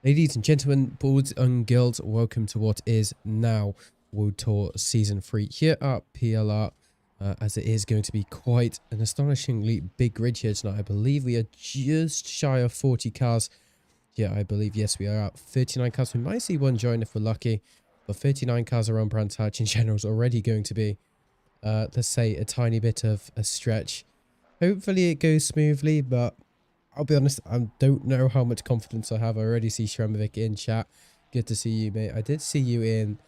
Ladies and gentlemen, boys and girls, welcome to what is now World Tour Season 3 here at PLR, as it is going to be quite an astonishingly big grid here tonight. I believe we are just shy of 40 cars here. I believe, yes, we are at 39 cars. We might see one join if we're lucky, but 39 cars around Brands Hatch in general is already going to be, let's say, a tiny bit of a stretch. Hopefully it goes smoothly, but I'll be honest, I don't know how much confidence I have. I already see Shremovic in chat. Good to see you, mate. I did see you in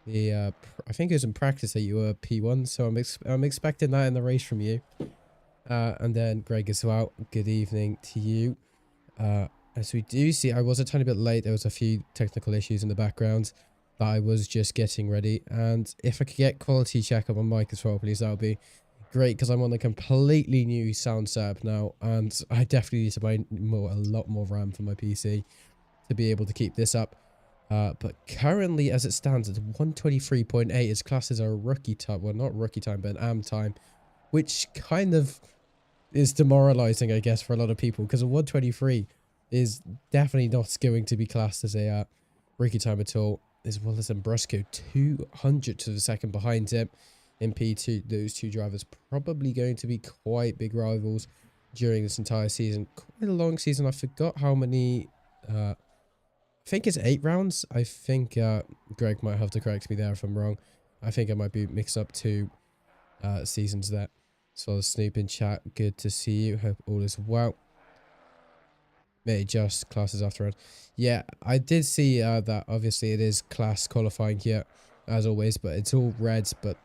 the, I think it was in practice that you were P1, so I'm expecting that in the race from you. And then Greg as well. Good evening to you. As we do see, I was a tiny bit late. There was a few technical issues in the background that I was just getting ready. And if I could get quality check up on mic as well, please, that would be great, because I'm on a completely new sound setup now, and I definitely need to buy a lot more RAM for my PC to be able to keep this up. But currently, as it stands, it's 123.8. Its classes are rookie time. Well, not rookie time, but an AM time, which kind of is demoralizing, I guess, for a lot of people, because a 123 is definitely not going to be classed as a rookie time at all, as well as Brusco 200 to the second behind him. In P2, those two drivers probably going to be quite big rivals during this entire season. Quite a long season. I forgot how many. I think it's 8 rounds. I think Greg might have to correct me there if I'm wrong. I think I might be mixed up 2 seasons there. So Snoop in chat, good to see you. Hope all is well. May adjust classes after round. Yeah, I did see that obviously it is class qualifying here, as always, but it's all reds, but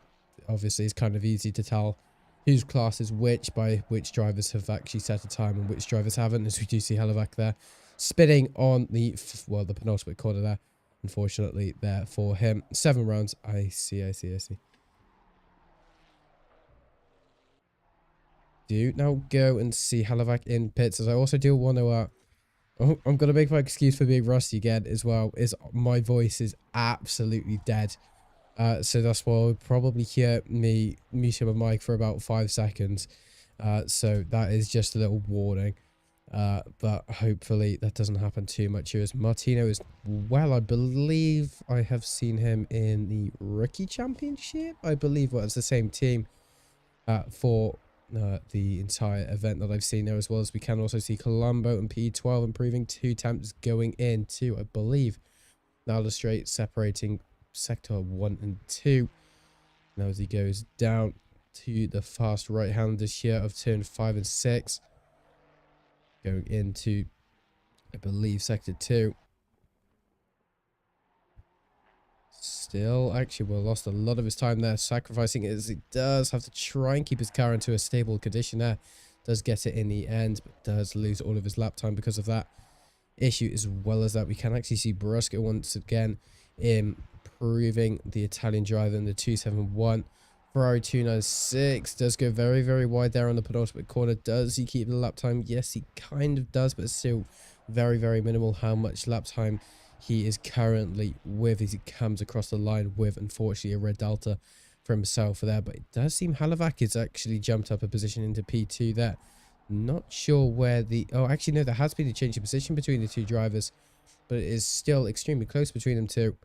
obviously it's kind of easy to tell whose class is which by which drivers have actually set a time and which drivers haven't, as we do see Helevac there spinning on the the penultimate corner there, unfortunately there for him. 7 rounds. I see. Do now go and see Helevac in pits, as I also do want to I'm gonna make my excuse for being rusty again as well, is my voice is absolutely dead. So that's why we'll probably hear me muting my mic for about 5 seconds. So that is just a little warning. But hopefully that doesn't happen too much here, as Martino is, well, I believe I have seen him in the Rookie Championship. I believe, well, it's the same team for the entire event that I've seen there, as well as we can also see Colombo and P12 improving 2 temps going into, I believe, Nala Straight separating sector 1 and 2. Now as he goes down to the fast right-handers here of turn 5 and 6, going into, I believe, sector 2. Still, actually, well, lost a lot of his time there, sacrificing it as he does have to try and keep his car into a stable condition there. Does get it in the end, but does lose all of his lap time because of that issue, as well as that we can actually see Brusco once again improving the Italian driver in the 271. Ferrari 296 does go very, very wide there on the penultimate corner. Does he keep the lap time? Yes, he kind of does, but still very, very minimal how much lap time he is currently with as he comes across the line with, unfortunately, a red delta for himself there. But it does seem Helevac has actually jumped up a position into P2 there. Not sure where the... Oh, actually, no, there has been a change of position between the two drivers, but it is still extremely close between them two.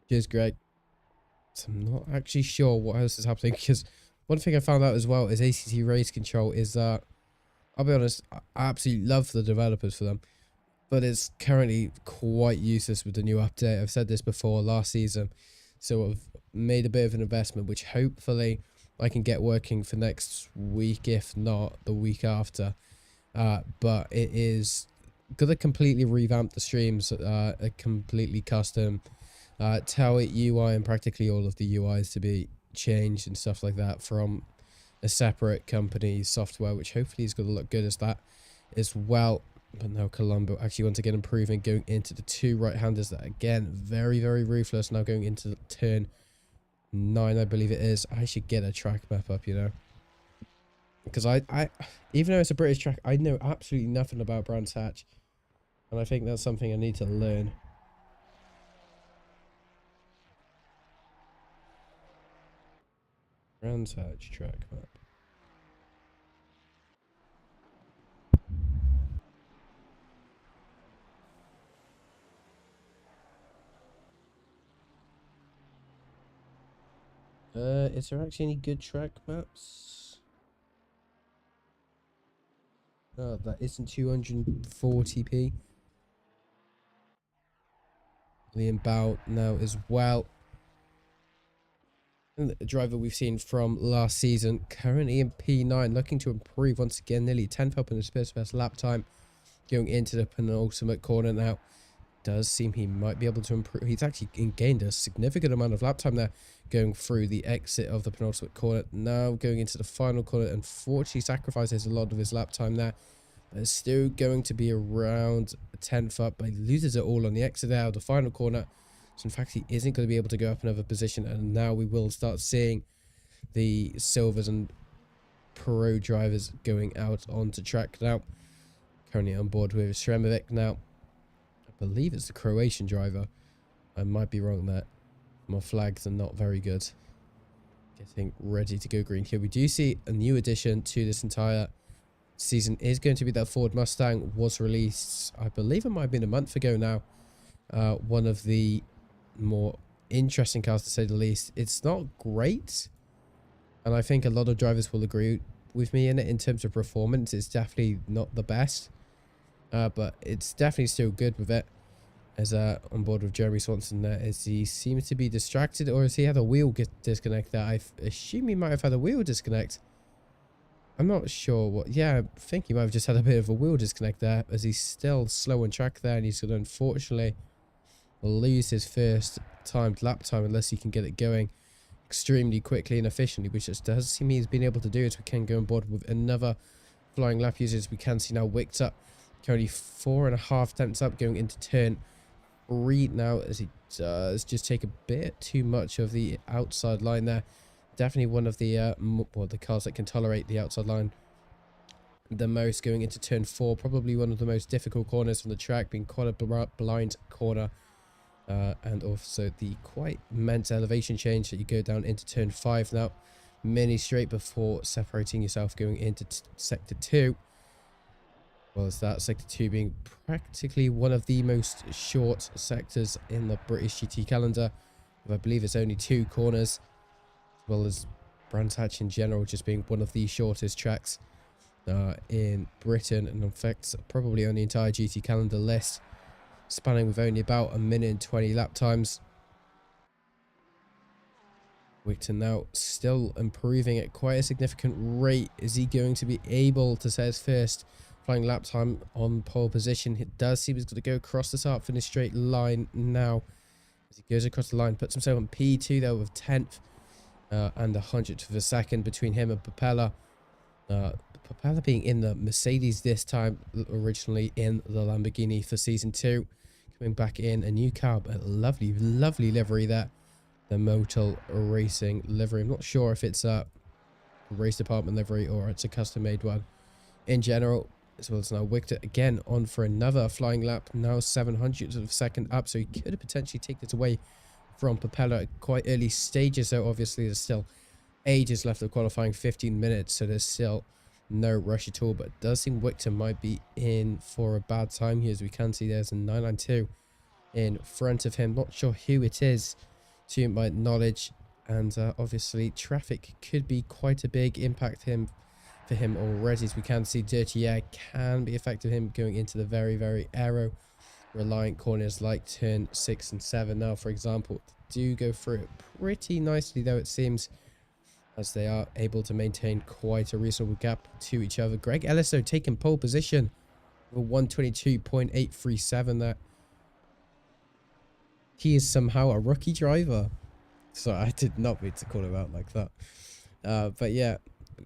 Cheers, Greg. So I'm not actually sure what else is happening, because one thing I found out as well is ACC race control is I'll be honest, I absolutely love the developers for them, but it's currently quite useless with the new update. I've said this before last season, so I've made a bit of an investment, which hopefully I can get working for next week, if not the week after. But it is gonna completely revamp the streams, a completely custom tell it UI, and practically all of the UIs to be changed and stuff like that from a separate company's software, which hopefully is going to look good as that as well. But now Colombo actually once again improving, going into the 2 right-handers that again very, very ruthless. Now going into turn 9, I believe it is. I should get a track map up, you know, because I even though it's a British track, I know absolutely nothing about Brands Hatch, and I think that's something I need to learn. Brands Hatch track map. Is there actually any good track maps? Oh, that isn't 240p. Liam Bow now as well. And the driver we've seen from last season, currently in P9, looking to improve once again, nearly 10th up in his first best lap time, going into the penultimate corner now. Does seem he might be able to improve. He's actually gained a significant amount of lap time there, going through the exit of the penultimate corner. Now going into the final corner, unfortunately sacrifices a lot of his lap time there. But it's still going to be around 10th up, but he loses it all on the exit there of the final corner. So in fact, he isn't going to be able to go up another position. And now we will start seeing the silvers and pro drivers going out onto track now. Currently on board with Sremovic now. I believe it's the Croatian driver. I might be wrong there. My flags are not very good. Getting ready to go green here. We do see a new addition to this entire season is going to be that Ford Mustang. Was released, I believe it might have been a month ago now. One of the more interesting cars, to say the least. It's not great, and I think a lot of drivers will agree with me in it. In terms of performance, it's definitely not the best, but it's definitely still good with it. As on board with Jeremy Swanson there, as he seems to be distracted, or has he had a wheel disconnect there? I assume he might have had a wheel disconnect. I'm not sure what. Yeah, I think he might have just had a bit of a wheel disconnect there, as he's still slow on track there, and he's going to unfortunately lose his first timed lap time unless he can get it going extremely quickly and efficiently, which just does seem he's been able to do. As we can go on board with another flying lap user, as we can see now Wicked up currently 4.5 tenths up going into turn 3 now, as he does just take a bit too much of the outside line there. Definitely one of the the cars that can tolerate the outside line the most, going into turn 4. Probably one of the most difficult corners on the track, being quite a blind corner, and also the quite immense elevation change that you go down into turn 5 now. Mini straight before separating yourself going into sector 2. Well, as that sector 2 being practically one of the most short sectors in the British GT calendar. I believe it's only 2 corners, as well as Brands Hatch in general just being one of the shortest tracks in Britain, and in fact probably on the entire GT calendar list, spanning with only about 1 minute and 20 lap times. Wigton now still improving at quite a significant rate. Is he going to be able to set his first flying lap time on pole position? It does seem he's going to go across the start finish straight line now. As he goes across the line, puts himself on P2 there with 10th and 100th of a second between him and Propeller. Propeller being in the Mercedes this time, originally in the Lamborghini for season 2. Coming back in a new car, a lovely livery there. The Motul Racing livery. I'm not sure if it's a race department livery or it's a custom made one in general. As well as now Wicked again on for another flying lap, now 700th of a second up, so he could have potentially taken this away from Propeller at quite early stages. So obviously there's still ages left of qualifying, 15 minutes, so there's still no rush at all. But it does seem Wicked might be in for a bad time here, as we can see there's a 992 in front of him. Not sure who it is to my knowledge, and obviously traffic could be quite a big impact for him already. As we can see, dirty air can be affecting him going into the very aero reliant corners like turn 6 and 7 now, for example. Do go through it pretty nicely though, it seems, as they are able to maintain quite a reasonable gap to each other. Greg Ellis though taking pole position with 122.837 there. He is somehow a rookie driver. So I did not mean to call him out like that. But yeah,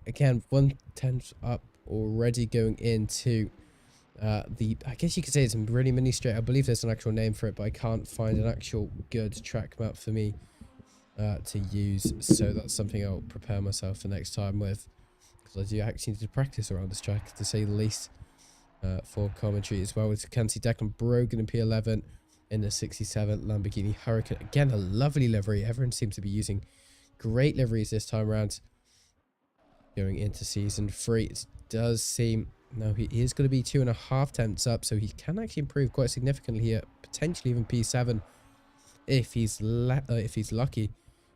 again, 1/10 up already going into I guess you could say it's a really mini straight. I believe there's an actual name for it, but I can't find an actual good track map for me to use. So that's something I'll prepare myself for next time with, because I do actually need to practice around this track, to say the least, for commentary as well. We can see Declan Brogan in P11 in the 67 Lamborghini Huracan. Again, a lovely livery. Everyone seems to be using great liveries this time around. Going into season 3, it does seem now he is going to be 2.5 tenths up, so he can actually improve quite significantly here, potentially even P7 if he's lucky.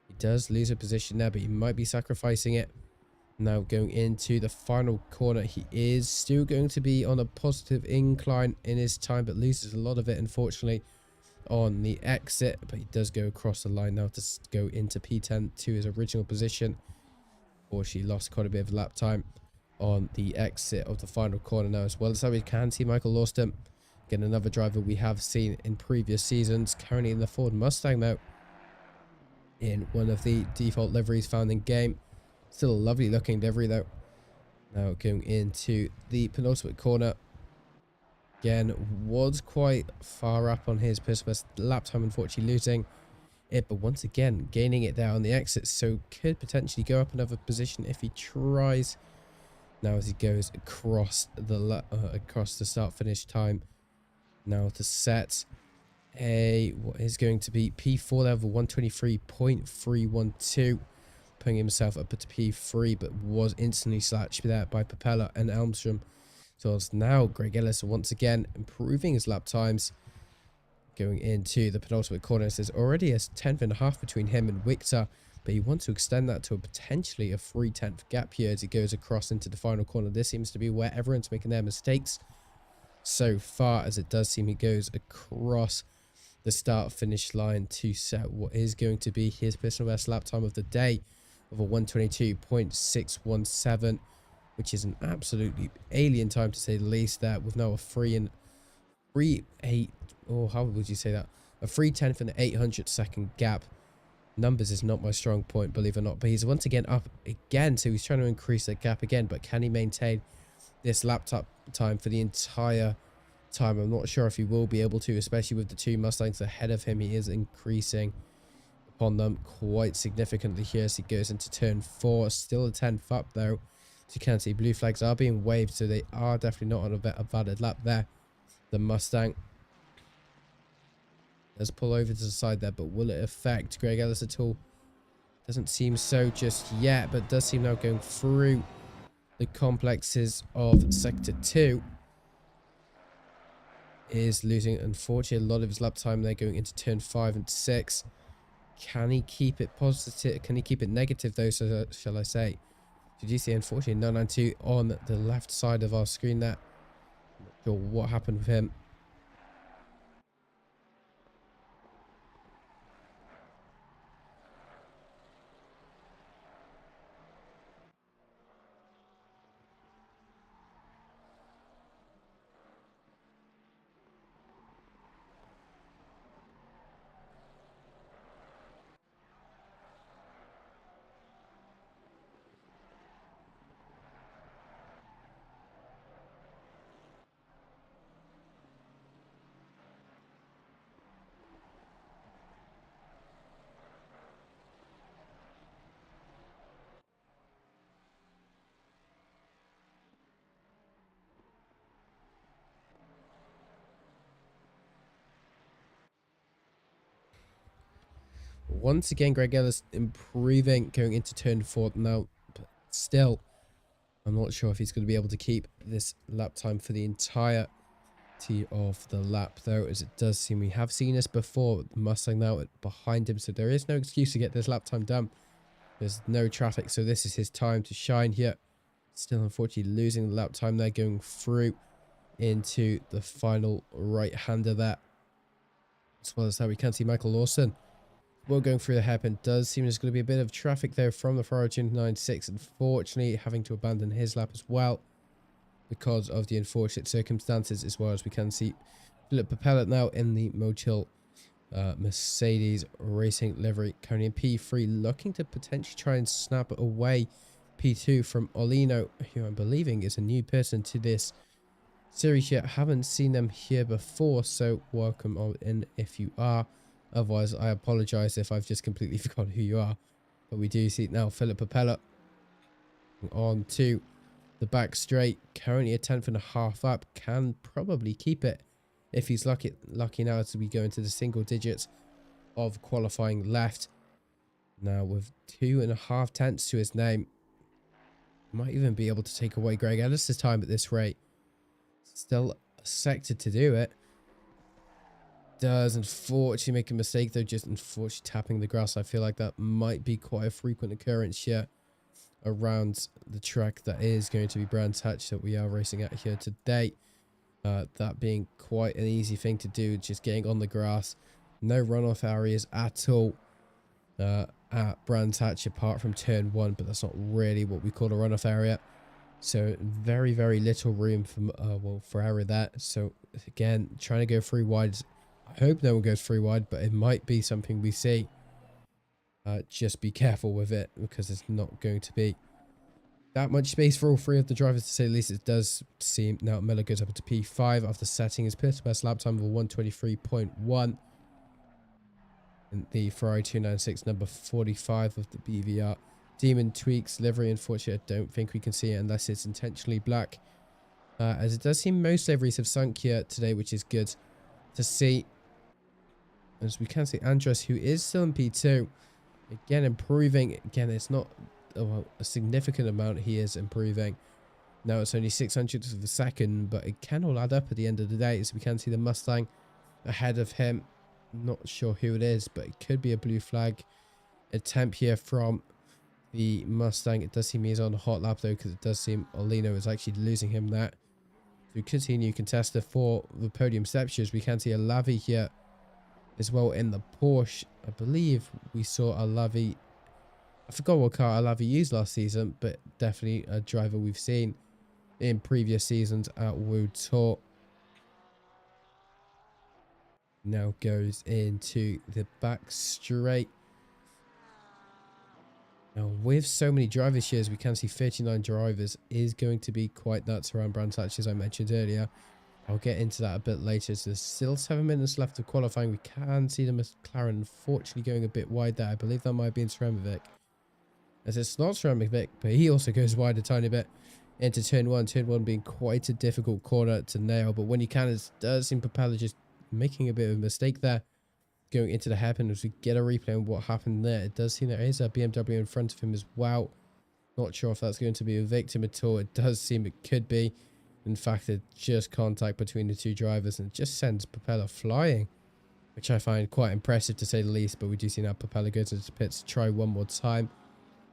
He does lose a position there, but he might be sacrificing it. Now going into the final corner, he is still going to be on a positive incline in his time, but loses a lot of it, unfortunately, on the exit. But he does go across the line now to go into P10 to his original position. Or she lost quite a bit of lap time on the exit of the final corner now as well. So we can see Michael Lawson, again, another driver we have seen in previous seasons, currently in the Ford Mustang now, in one of the default liveries found in game. Still a lovely looking livery though. Now going into the penultimate corner. Again, was quite far up on his personal best lap time, unfortunately losing it, but once again gaining it there on the exit, so could potentially go up another position if he tries. Now as he goes across the start finish time, now to set what is going to be P4 level 123.312, putting himself up to P3, but was instantly slashed there by Propeller and Elmstrom. So it's now Greg Ellis once again improving his lap times. Going into the penultimate corner, there's already a 10.5 between him and Victor, but he wants to extend that to a potentially a 3/10 gap here as he goes across into the final corner. This seems to be where everyone's making their mistakes so far, as it does seem he goes across the start finish line to set what is going to be his personal best lap time of the day of a 122.617, which is an absolutely alien time to say the least there, with now a 3.8, or how would you say that, a 3/10 and an 800 second gap. Numbers is not my strong point, believe it or not, but he's once again up again, so he's trying to increase that gap again. But can he maintain this laptop time for the entire time? I'm not sure if he will be able to, especially with the two Mustangs ahead of him. He is increasing upon them quite significantly here as he goes into turn 4. Still a 10th up though, so you can see blue flags are being waved, so they are definitely not on a valid lap there. The Mustang does pull over to the side there, but will it affect Greg Ellis at all? Doesn't seem so just yet, but does seem now going through the complexes of sector 2. Is losing, unfortunately, a lot of his lap time there going into turn 5 and 6. Can he keep it positive? Can he keep it negative though, so shall I say? Did you see, unfortunately, 992 on the left side of our screen there? Not sure what happened with him. Once again, Greg Ellis improving going into turn 4 now, but still, I'm not sure if he's going to be able to keep this lap time for the entirety of the lap, though, as it does seem we have seen this before. The Mustang now behind him, so there is no excuse to get this lap time done. There's no traffic, so this is his time to shine here. Still, unfortunately, losing the lap time there, going through into the final right-hander there. As well as how we can see Michael Lawson. Well, going through the hairpin, does seem there's going to be a bit of traffic there from the 402.96, unfortunately having to abandon his lap as well because of the unfortunate circumstances, as well as we can see Philip Propeller now in the Motil Mercedes Racing livery, currently in P3, looking to potentially try and snap away P2 from Olino, who I'm believing is a new person to this series yet. Haven't seen them here before, so welcome on in if you are. Otherwise, I apologize if I've just completely forgotten who you are. But we do see now Philip Propeller on to the back straight. Currently a 10.5 up. Can probably keep it if he's lucky now as we go into the single digits of qualifying left. Now with 2.5 tenths to his name, might even be able to take away Greg Ellis' time at this rate. Still a sector to do it. Does unfortunately make a mistake though, just unfortunately tapping the grass. I feel like that might be quite a frequent occurrence here around the track that is going to be Brands Hatch that we are racing at here today. That being quite an easy thing to do, just getting on the grass. No runoff areas at all at Brands Hatch apart from turn 1, but that's not really what we call a runoff area. So very, very little room for error there. So again, trying to go 3 wide. I hope no one goes 3 wide, but it might be something we see. Just be careful with it because it's not going to be that much space for all 3 of the drivers, to say the least. It does seem. Now Miller goes up into P5 after setting his pit best lap time of 1:23.1. And the Ferrari 296, number 45 of the BVR. Demon tweaks livery. Unfortunately, I don't think we can see it unless it's intentionally black. As it does seem most liveries have sunk here today, which is good to see. As we can see, Andres, who is still in P2, again improving. Again, it's not a significant amount he is improving. Now it's only 600ths of a second, but it can all add up at the end of the day. So we can see the Mustang ahead of him. Not sure who it is, but it could be a blue flag attempt here from the Mustang. It does seem he's on a hot lap though, because it does seem Olino is actually losing him there. So we could see a new contester for the podium stepsters. We can see a Lavi here as well in the Porsche. I believe we saw a Lavi. I forgot what car a Lavi used last season, but definitely a driver we've seen in previous seasons at World Tour. Now goes into the back straight. Now with so many drivers here, as we can see 39 drivers, is going to be quite nuts around Brands Hatch, as I mentioned earlier. I'll get into that a bit later. So there's still 7 minutes left of qualifying. We can see the McLaren unfortunately going a bit wide there. I believe that might be in Ceramic, as it's not Ceramic, but he also goes wide a tiny bit into turn 1. Turn 1 being quite a difficult corner to nail, but when you can, it does seem Propeller just making a bit of a mistake there going into the hairpin. As we get a replay on what happened there, it does seem there is a BMW in front of him as well. Not sure if that's going to be a victim at all. It does seem it could be. In fact, it's just contact between the 2 drivers, and it just sends Propeller flying, which I find quite impressive to say the least. But we do see now Propeller goes into the pits to try one more time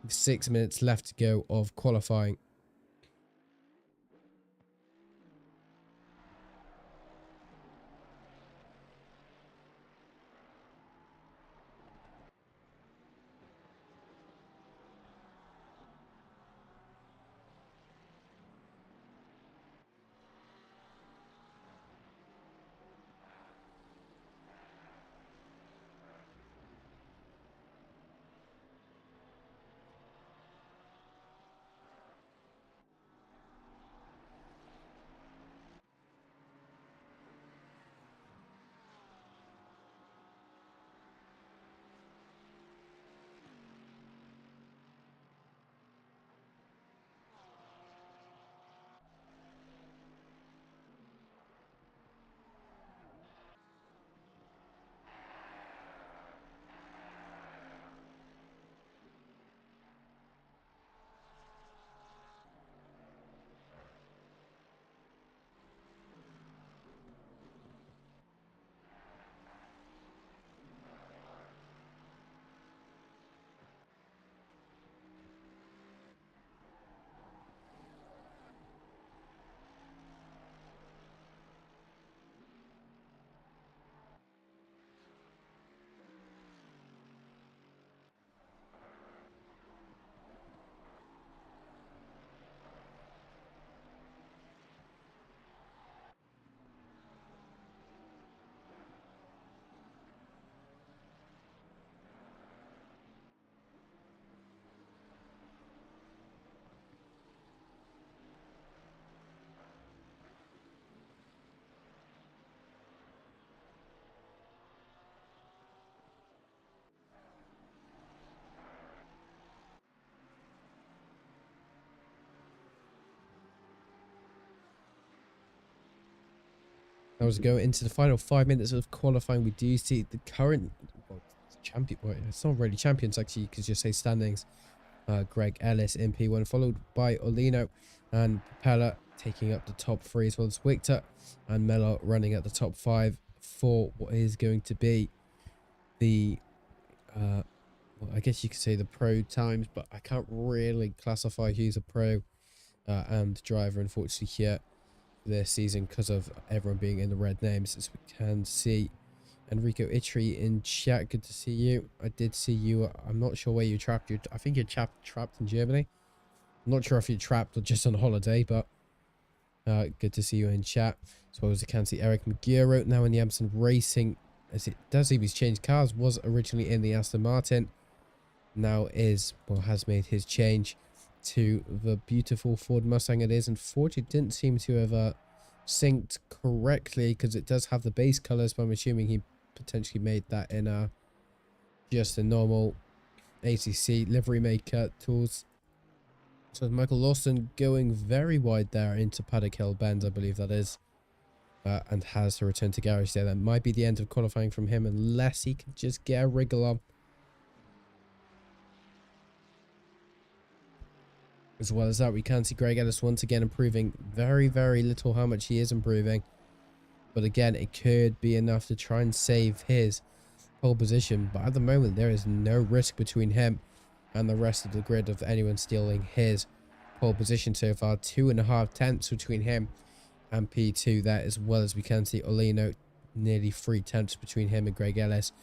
with 6 minutes left to go of qualifying. Now as we go into the final 5 minutes of qualifying, we do see the current champion. Well, it's not really champions, actually. You could just say standings. Greg Ellis in P1, followed by Olino and Propeller taking up the top 3, as well as Victor and Mello running at the top 5 for what is going to be the well, I guess you could say the pro times, but I can't really classify who's a pro and driver, unfortunately, here this season because of everyone being in the red names. As we can see Enrico Itri in chat, good to see you. I did see you. I'm not sure where you trapped. I think you're trapped in Germany. I'm not sure if you're trapped or just on holiday, but good to see you in chat. As well as I can see Eric Maguro now in the Amazon Racing, as it does seem he's changed cars. Was originally in the Aston Martin, now is, well, has made his change to the beautiful Ford Mustang it is. Unfortunately, it didn't seem to have synced correctly because it does have the base colors, but I'm assuming he potentially made that in just a normal ACC livery maker tools. So Michael Lawson going very wide there into Paddock Hill Bend, I believe that is, and has to return to garage there. That might be the end of qualifying from him unless he can just get a wriggle on. As well as that, we can see Greg Ellis once again improving. Very, very little how much he is improving. But again, it could be enough to try and save his pole position. But at the moment, there is no risk between him and the rest of the grid of anyone stealing his pole position so far. 2.5 tenths between him and P2 there, as well as we can see Olino nearly 3 tenths between him and Greg Ellis.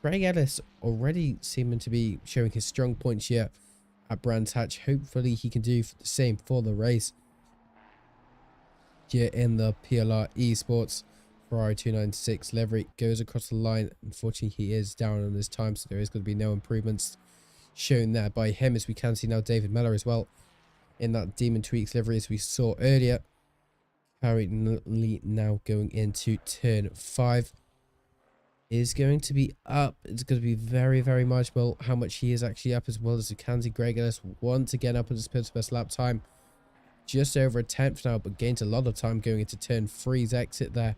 Greg Ellis already seeming to be showing his strong points here at Brands Hatch. Hopefully he can do the same for the race here in the PLR Esports. Ferrari 296 livery goes across the line. Unfortunately, he is down on his time, so there is going to be no improvements shown there by him. As we can see now, David Mellor as well in that Demon Tweaks livery, as we saw earlier. Currently now going into turn 5. Is going to be up. It's going to be very, very marginal how much he is actually up, as well as Zukanzi. Greg Ellis once again up at his best lap time. Just over a tenth now, but gains a lot of time going into turn 3's exit there.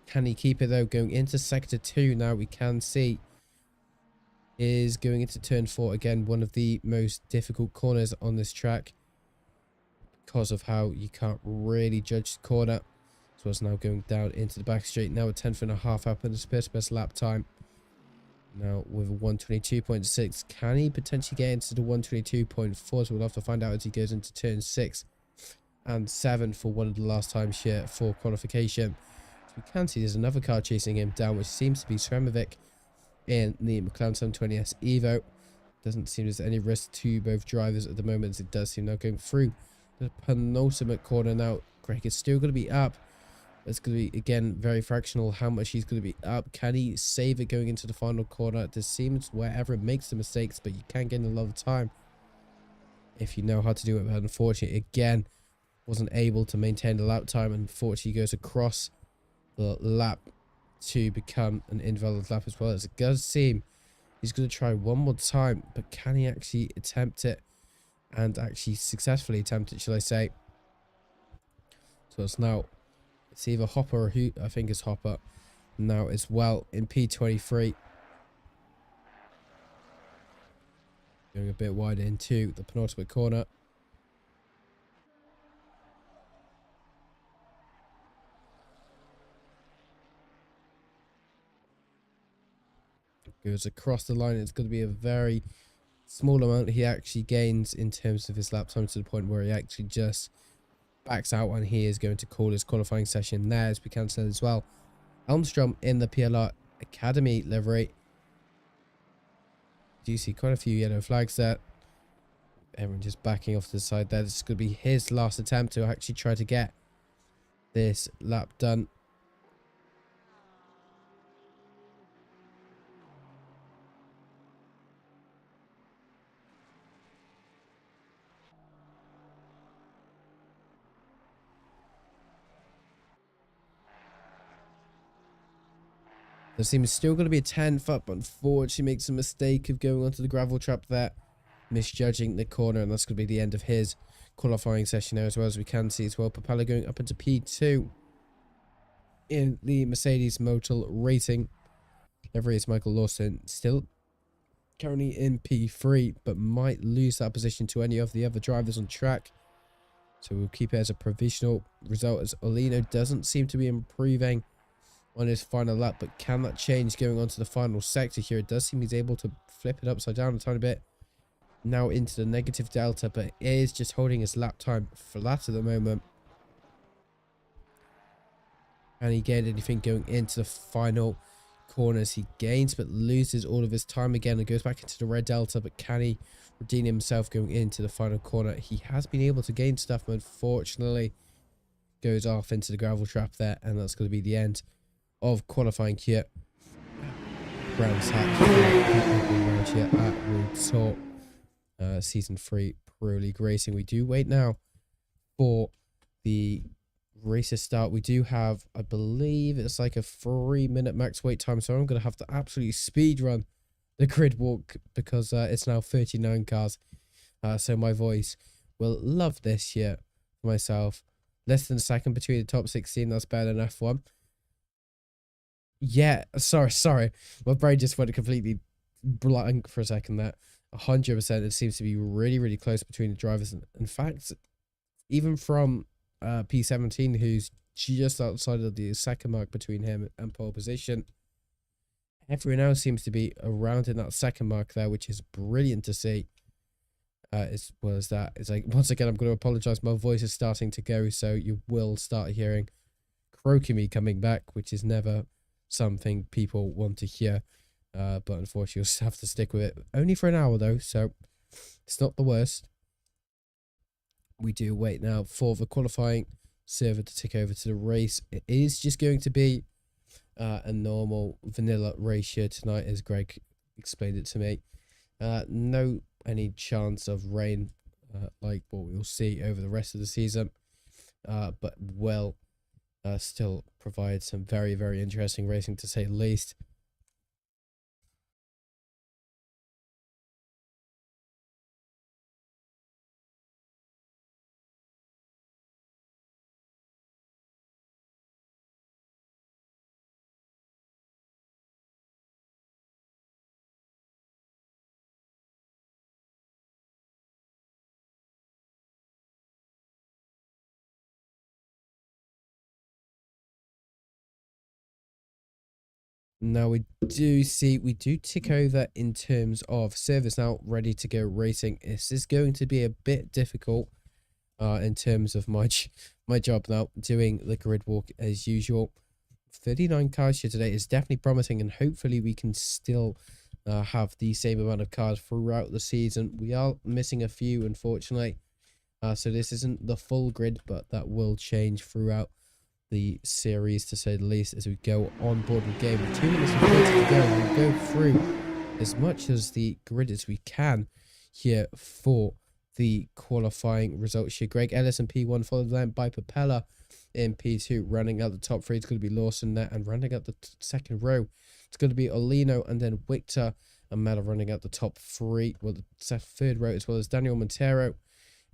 Can he keep it though? Going into sector 2 now, we can see is going into turn 4. Again, one of the most difficult corners on this track because of how you can't really judge the corner. So it's now going down into the back straight. Now a 10.5 up in his best lap time. Now with a 122.6. Can he potentially get into the 122.4? So we'll have to find out as he goes into turn 6 and 7 for one of the last times here for qualification. So we can see there's another car chasing him down, which seems to be Sremovic in the McLaren 720S Evo. Doesn't seem there's any risk to both drivers at the moment, as it does seem now going through the penultimate corner now. Greg is still going to be up. It's going to be, again, very fractional how much he's going to be up. Can he save it going into the final corner? This seems wherever it makes the mistakes, but you can gain a lot of time if you know how to do it. But unfortunately, again, wasn't able to maintain the lap time. Unfortunately, goes across the lap to become an invalid lap as well. As it does seem he's going to try one more time, but can he actually attempt it and actually successfully attempt it, shall I say? So it's now, it's either Hopper or who, I think it's Hopper now as well in P23. Going a bit wider into the penultimate corner. Goes across the line. It's going to be a very small amount he actually gains in terms of his lap time, to the point where he actually just backs out, and he is going to call his qualifying session there, as we can say as well. Elmstrom in the PLR Academy livery. Do you see quite a few yellow flags there? Everyone just backing off to the side there. This is going to be his last attempt to actually try to get this lap done. There seems still going to be a 10th up, but unfortunately makes a mistake of going onto the gravel trap there, misjudging the corner, and that's going to be the end of his qualifying session now, as well. As we can see as well, Propeller going up into P2 in the Mercedes Motul Racing Every is Michael Lawson, still currently in P3, but might lose that position to any of the other drivers on track. So we'll keep it as a provisional result, as Olino doesn't seem to be improving on his final lap, but can that change going on to the final sector here? It does seem he's able to flip it upside down a tiny bit now into the negative delta, but it is just holding his lap time flat at the moment. And he gained anything going into the final corners? He gains but loses all of his time again and goes back into the red delta, but can he redeem himself going into the final corner? He has been able to gain stuff, but unfortunately goes off into the gravel trap there, and that's going to be the end of qualifying here. Brands Hatch here at World Tour Season 3 Pro League Racing. We do wait now for the races start. We do have, I believe it's like a 3-minute max wait time, so I'm going to have to absolutely speed run the grid walk because it's now 39 cars. So my voice will love this here for myself. Less than a second between the top 16. That's better than F1. Yeah, sorry. My brain just went completely blank for a second there. 100%. It seems to be really, really close between the drivers. In fact, even from P17, who's just outside of the second mark between him and pole position, everyone else seems to be around in that second mark there, which is brilliant to see. As well as that, it's like, once again, I'm going to apologize. My voice is starting to go, so you will start hearing croaking me coming back, which is never something people want to hear. But unfortunately, you'll just have to stick with it. Only for an hour, though, so it's not the worst. We do wait now for the qualifying server to tick over to the race. It is just going to be a normal vanilla race here tonight, as Greg explained it to me. No any chance of rain like what we'll see over the rest of the season, but will still provide some very, very interesting racing, to say the least. Now we do tick over in terms of service now, ready to go racing. This is going to be a bit difficult in terms of my job now, doing the grid walk as usual. 39 cars here today is definitely promising, and hopefully we can still have the same amount of cars throughout the season. We are missing a few, unfortunately, so this isn't the full grid, but that will change throughout the series, to say the least, as we go on board the game. With 2 minutes and 30 to go, we'll go through as much as the grid as we can here for the qualifying results here. Greg Ellis in P1, followed then by Propeller in P2. Running out the top three, it's going to be Lawson there, and running out the second row, it's going to be Olino, and then Victor and Mella running out the top three, well, the third row, as well as Daniel Montero,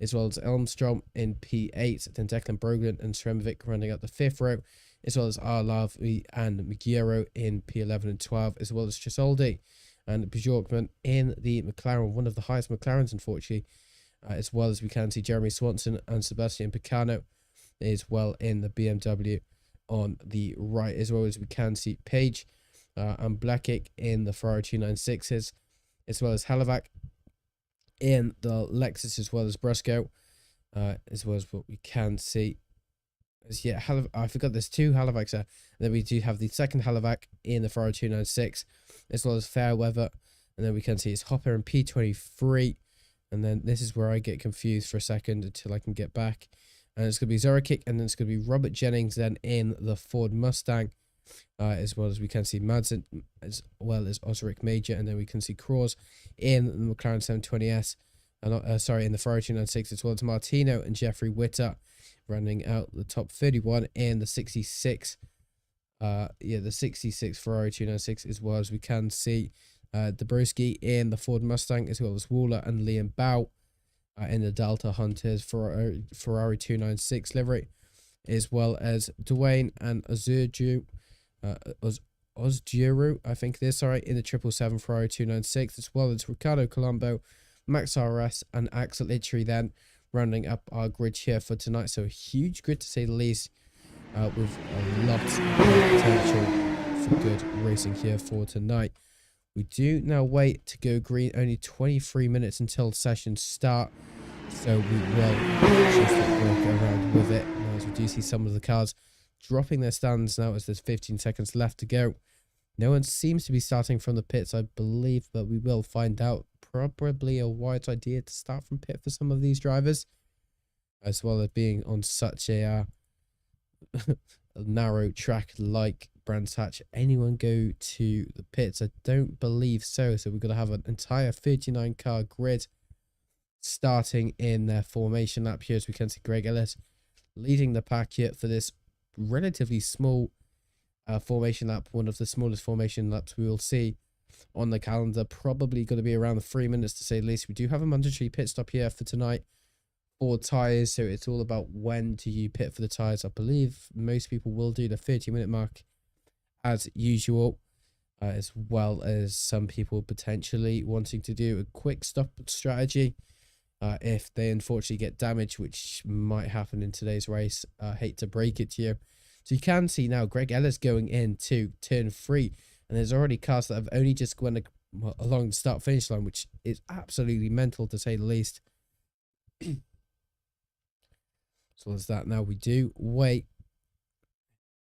as well as Elmstrom in P8, then Declan Brogdon and Sremovic running out the fifth row, as well as Arlavi and Miguero in P11 and 12, as well as Chisoldi and Bjorkman in the McLaren, one of the highest McLarens, unfortunately, as well as we can see Jeremy Swanson and Sebastian Picano as well in the BMW on the right, as well as we can see Page and Blackick in the Ferrari 296s, as well as Halovac in the Lexus, as well as Brusco, as well as what we can see as, yeah, I forgot there's two Halovacs there. And then we do have the second Halovac in the Ferrari 296, as well as Fairweather, and then we can see it's Hopper in P23, and then this is where I get confused for a second until I can get back, and it's going to be Zorakic, and then it's going to be Robert Jennings then in the Ford Mustang, as well as we can see Madsen, as well as Osric Major, and then we can see Cross in the McLaren 720S, and sorry, in the Ferrari 296, as well as Martino and Jeffrey Witter running out the top 31 in the 66, the 66 Ferrari 296, as well as we can see Dabrowski in the Ford Mustang, as well as Waller and Liam Bow in the Delta Hunters Ferrari 296 livery, as well as Dwayne and Azurju Osduro, I think it is, sorry, in the 777 Ferrari 296, as well as Ricardo Colombo, Max RS, and Axel Itchery then rounding up our grid here for tonight. So a huge grid to say the least, with a lot of potential for good racing here for tonight. We do now wait to go green, only 23 minutes until sessions start, so we will just work around with it. Now, as we do see some of the cars dropping their stands now as there's 15 seconds left to go. No one seems to be starting from the pits, I believe, but we will find out. Probably a wise idea to start from pit for some of these drivers, as well as being on such a narrow track like Brands Hatch. Anyone go to the pits? I don't believe so. So we're going to have an entire 39 car grid starting in their formation lap here, as we can see Greg Ellis leading the pack here for this relatively small formation lap, one of the smallest formation laps we will see on the calendar. Probably going to be around the 3 minutes to say the least. We do have a mandatory pit stop here for tonight for tyres, so it's all about when do you pit for the tyres. I believe most people will do the 30-minute mark as usual, as well as some people potentially wanting to do a quick stop strategy if they unfortunately get damaged, which might happen in today's race. I hate to break it to you. So you can see now Greg Ellis going into turn 3, and there's already cars that have only just gone along the start finish line, which is absolutely mental to say the least. So as that, now we do wait,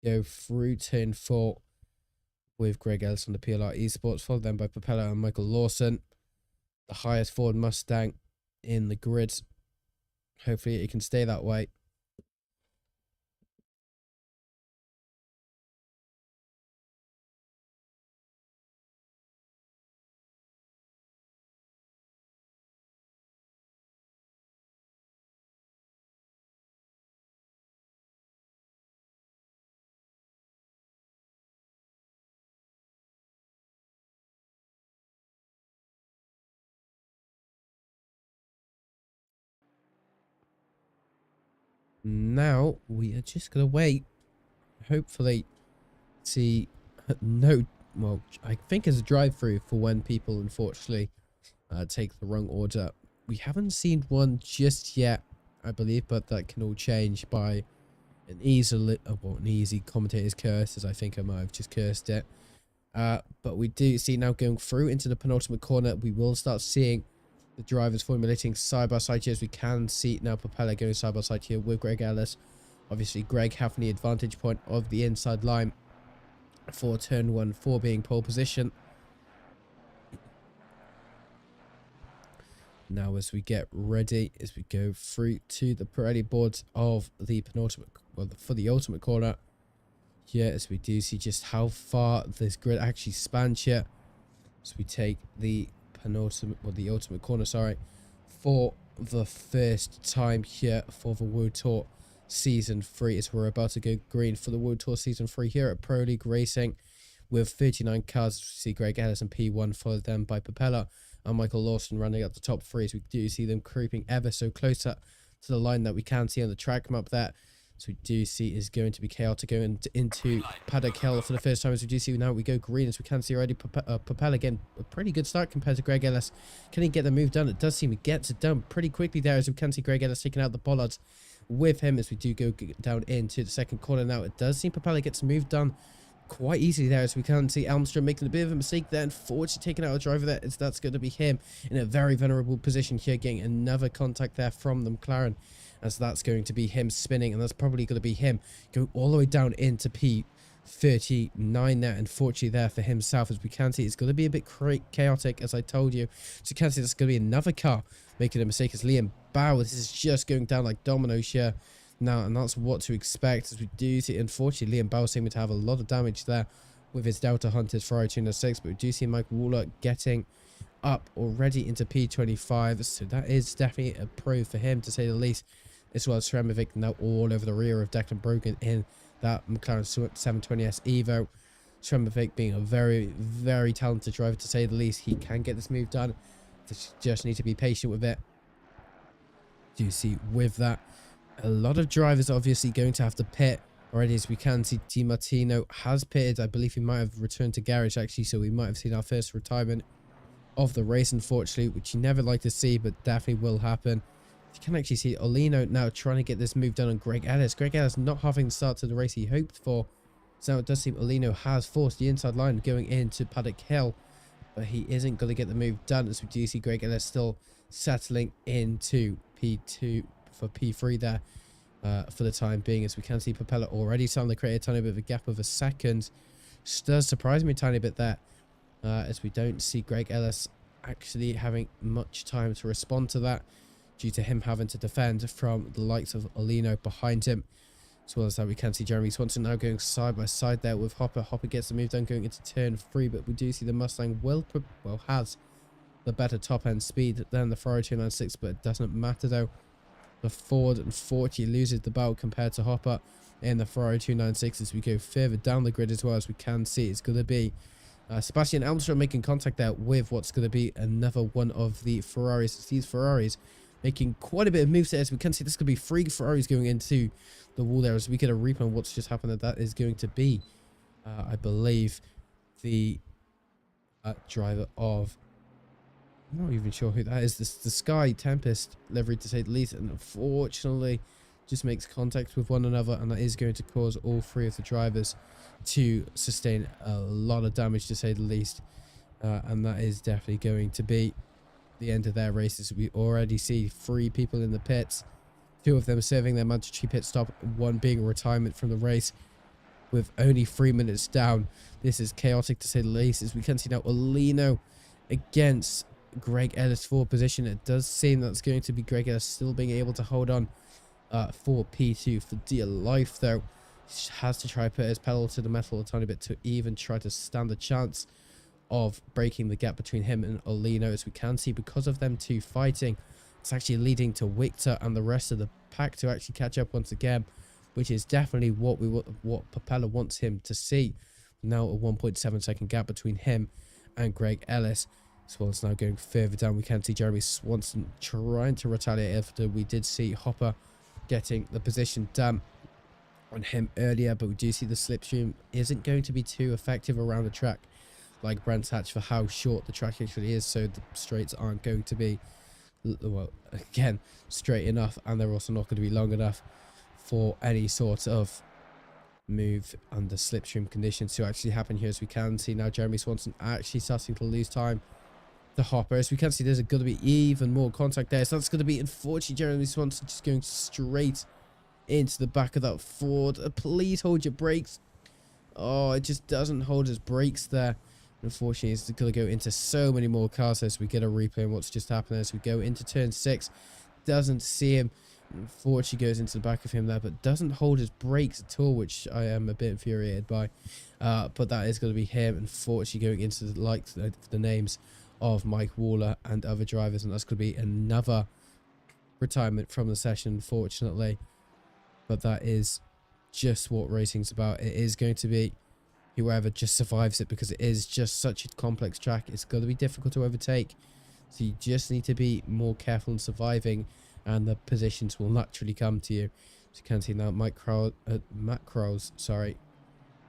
go through turn 4 with Greg Ellis on the PLR Esports, followed then by Propeller and Michael Lawson, the highest Ford Mustang in the grid. Hopefully it can stay that way. Now we are just gonna wait, hopefully see no, well, I think it's a drive-through for when people unfortunately take the wrong order. We haven't seen one just yet, I believe, but that can all change by an easy commentator's curse, as I think I might have just cursed it. But we do see now going through into the penultimate corner, we will start seeing the drivers formulating side by side here, as we can see now Propeller going side by side here with Greg Ellis. Obviously Greg having the advantage point of the inside line for turn 1 for being pole position. Now as we get ready, as we go through to the Pirelli boards of the penultimate, well, for the ultimate corner here, as we do see just how far this grid actually spans here. So we take the penultimate, or the ultimate corner, sorry, for the first time here for the World Tour Season 3, as we're about to go green for the World Tour Season 3 here at Pro League Racing with 39 cars. We see Greg Ellis and P1, followed then by Propeller and Michael Lawson running up the top 3, as we do see them creeping ever so closer to the line that we can see on the track map there. So we do see is going to be chaotic going into Paddock Hill for the first time, as we do see now we go green, as we can see already. Propeller again, a pretty good start compared to Greg Ellis. Can he get the move done? It does seem he gets it done pretty quickly there, as we can see Greg Ellis taking out the bollards with him, as we do go down into the second corner now. It does seem Propeller gets the move done quite easily there, as we can see Elmstrom making a bit of a mistake there, unfortunately taking out a driver there, as that's going to be him in a very vulnerable position here, getting another contact there from the McLaren, as that's going to be him spinning, and that's probably going to be him going all the way down into P39 there, unfortunately there for himself. As we can see, it's going to be a bit chaotic, as I told you. So you can see there's going to be another car making a mistake, as Liam Bowers, this is just going down like dominoes here now, and that's what to expect, as we do see, unfortunately, Liam Bowers seeming to have a lot of damage there with his Delta Hunters Ferrari 206, but we do see Mike Waller getting up already into P25, so that is definitely a pro for him, to say the least, as well as Sremovic now all over the rear of Declan Brogan in that McLaren 720S Evo. Sremovic being a very, very talented driver, to say the least. He can get this move done, just need to be patient with it. Do you see with that, a lot of drivers obviously going to have to pit already, as we can see Di Martino has pitted. I believe he might have returned to garage actually, so we might have seen our first retirement of the race, unfortunately, which you never like to see, but definitely will happen. You can actually see Olino now trying to get this move done on Greg Ellis. Greg Ellis not having the start to the race he hoped for. So it does seem Olino has forced the inside line going into Paddock Hill, but he isn't going to get the move done, as we do see Greg Ellis still settling into P2 for P3 there for the time being, as we can see Propeller already starting to create a tiny bit of a gap of a second. Just does surprise me a tiny bit there, as we don't see Greg Ellis actually having much time to respond to that, due to him having to defend from the likes of Olino behind him. As well as that, we can see Jeremy Swanson now going side by side there with Hopper. Hopper gets the move done going into turn 3, but we do see the Mustang has the better top end speed than the Ferrari 296, but it doesn't matter though. The Ford unfortunately loses the battle compared to Hopper in the Ferrari 296. As we go further down the grid as well, as we can see it's going to be Sebastian Armstrong making contact there with what's going to be another one of the Ferraris. These Ferraris making quite a bit of moves there, as we can see this could be 3 Ferraris going into the wall there, as we get a replay on what's just happened. That is going to be I believe the driver of, I'm not even sure who that is, the Sky Tempest livery to say the least, and unfortunately just makes contact with one another, and that is going to cause all 3 of the drivers to sustain a lot of damage to say the least, and that is definitely going to be the end of their races. We already see 3 people in the pits, 2 of them serving their mandatory pit stop, 1 being a retirement from the race with only 3 minutes down. This is chaotic to say the least, as we can see now Olino against Greg Ellis for position. It does seem that's going to be Greg Ellis still being able to hold on for P2 for dear life though. He has to try to put his pedal to the metal a tiny bit to even try to stand a chance of breaking the gap between him and Olino. As we can see, because of them 2 fighting, it's actually leading to Victor and the rest of the pack to actually catch up once again, which is definitely what Propeller wants him to see. Now a 1.7 second gap between him and Greg Ellis. As well as now going further down, we can see Jeremy Swanson trying to retaliate after we did see Hopper getting the position done on him earlier, but we do see the slipstream isn't going to be too effective around the track like Brands Hatch for how short the track actually is, so the straights aren't going to be, well, again, straight enough, and they're also not going to be long enough for any sort of move under slipstream conditions to actually happen here. As we can see now Jeremy Swanson actually starting to lose time to Hopper. As we can see, there's going to be even more contact there, so that's going to be, unfortunately, Jeremy Swanson just going straight into the back of that Ford. Please hold your brakes. Oh, it just doesn't hold his brakes there. Unfortunately, it's going to go into so many more cars as we get a replay on what's just happened. As we go into turn 6, doesn't see him. Unfortunately, goes into the back of him there, but doesn't hold his brakes at all, which I am a bit infuriated by. But that is going to be him, unfortunately, going into the names of Mike Waller and other drivers, and that's going to be another retirement from the session, unfortunately. But that is just what racing's about. It is going to be whoever just survives it, because it is just such a complex track. It's going to be difficult to overtake, so you just need to be more careful in surviving, and the positions will naturally come to you. As you can see now, Matt Krause, sorry,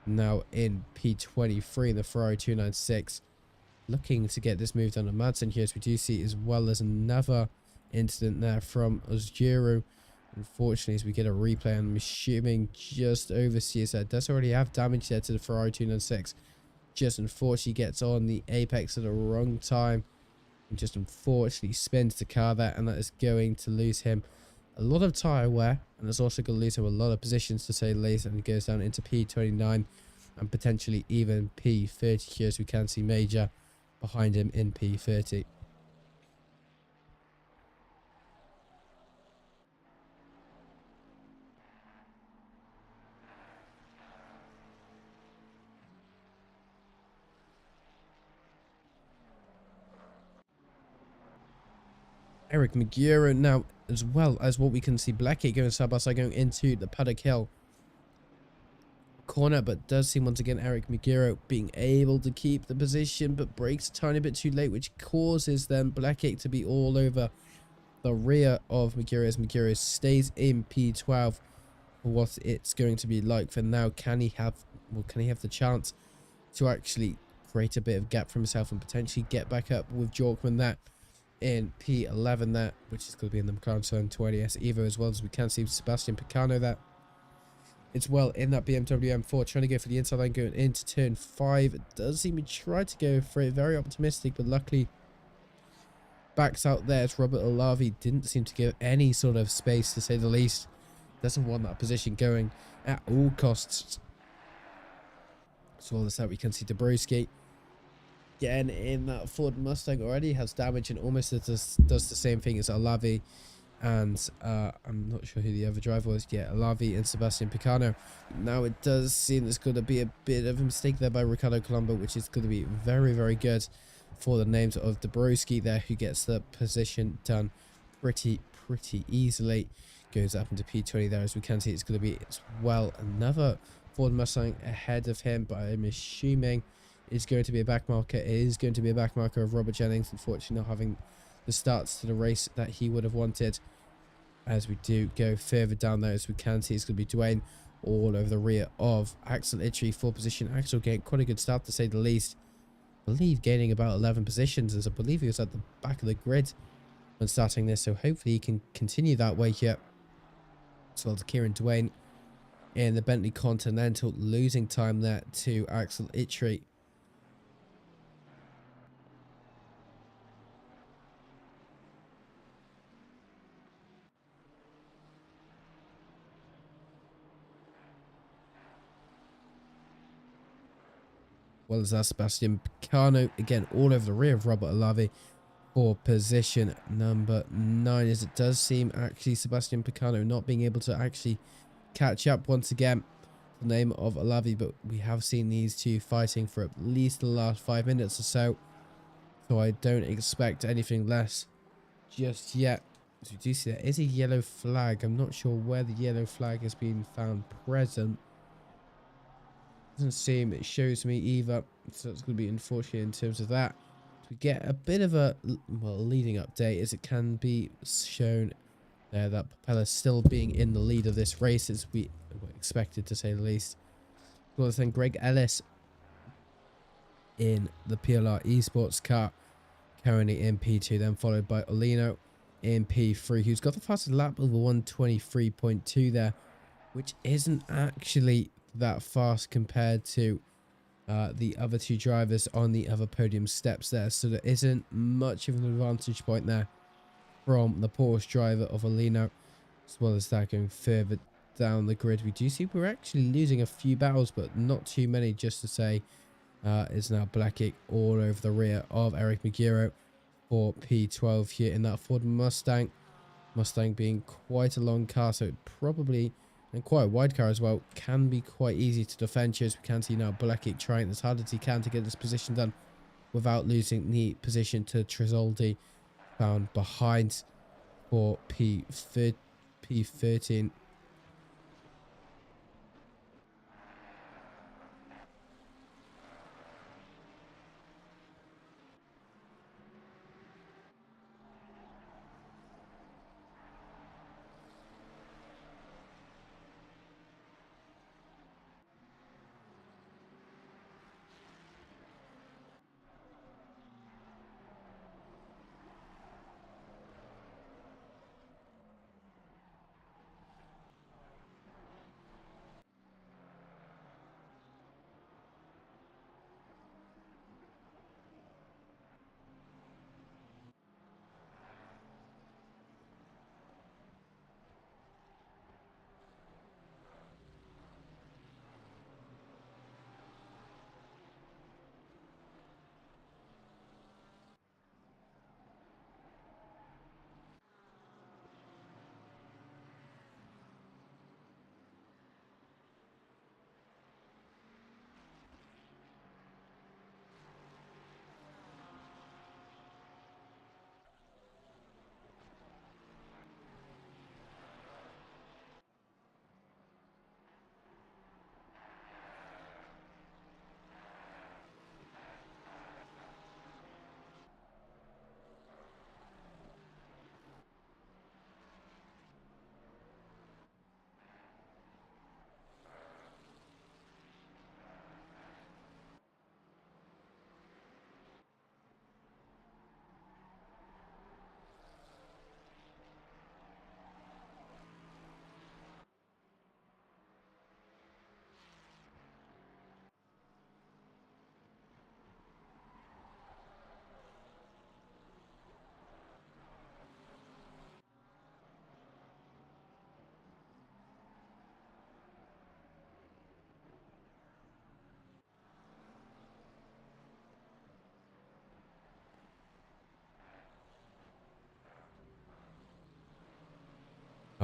now in P23 in the Ferrari 296, looking to get this moved on to Madsen here, as we do see, as well as another incident there from Ozgiru. Unfortunately, as we get a replay, I'm assuming just overseas there, does already have damage there to the Ferrari 296. Just unfortunately gets on the apex at the wrong time, and just unfortunately spins the car there, and that is going to lose him a lot of tyre wear, and it's also going to lose him a lot of positions to say the least, and he goes down into P29 and potentially even P30 here, as we can see Major behind him in P30. Eric Magura now, as well as what we can see Blackgate going side by side going into the Paddock Hill corner, but does seem once again Eric Magura being able to keep the position, but breaks a tiny bit too late, which causes then Blackgate to be all over the rear of Magura, as Magura stays in P12 what it's going to be like for now. Can he have the chance to actually create a bit of gap for himself and potentially get back up with Jorkman there in P11 there, which is going to be in the McLaren 720S Evo, as well as we can see Sebastian Picano there. It's well in that BMW M4, trying to go for the inside line going into turn 5. It does seem he tried to go for it, very optimistic, but luckily backs out there. It's Robert Olavi, didn't seem to give any sort of space, to say the least. Doesn't want that position going at all costs. As well as that, we can see Dabrowski getting in that Ford Mustang already, has damage and almost does the same thing as Olavi. And I'm not sure who the other driver was. Yeah, Olavi and Sebastian Picano. Now it does seem there's going to be a bit of a mistake there by Ricardo Colombo, which is going to be very, very good for the names of Dabrowski there, who gets the position done pretty easily. Goes up into P20 there. As we can see, it's going to be as well another Ford Mustang ahead of him, but I'm assuming it's going to be a backmarker. It is going to be a backmarker of Robert Jennings, unfortunately not having the starts to the race that he would have wanted. As we do go further down there, as we can see, it's going to be Dwayne all over the rear of Axel Itchy for position. Axel getting quite a good start, to say the least. I believe gaining about 11 positions, as I believe he was at the back of the grid when starting this, so hopefully he can continue that way here. As well as Kieran Dwayne in the Bentley Continental, losing time there to Axel Itchy. Well as that, Sebastian Picano again all over the rear of Robert Olavi for position number 9, as it does seem actually Sebastian Picano not being able to actually catch up once again, the name of Olavi. But we have seen these two fighting for at least the last 5 minutes or so, so I don't expect anything less just yet. As we do see there is a yellow flag. I'm not sure where the yellow flag has been found present. Doesn't seem it shows me either, so it's going to be unfortunate in terms of that. We get a bit of a leading update, as it can be shown there that Propeller still being in the lead of this race, as we were expected, to say the least. Well, then Greg Ellis in the PLR esports car, currently in P2, then followed by Olino in P3, who's got the fastest lap of a 123.2 there, which isn't actually that fast compared to the other two drivers on the other podium steps there, so there isn't much of an advantage point there from the Porsche driver of Olino. As well as that, going further down the grid, we do see we're actually losing a few battles, but not too many, just to say. Is now Blackick all over the rear of Eric Magiro for P12 here in that Ford Mustang. Mustang being quite a long car, so it probably, and quite a wide car as well, can be quite easy to defend here. As we can see now Blackick trying as hard as he can to get this position done without losing the position to Trizoldi, found behind for P13.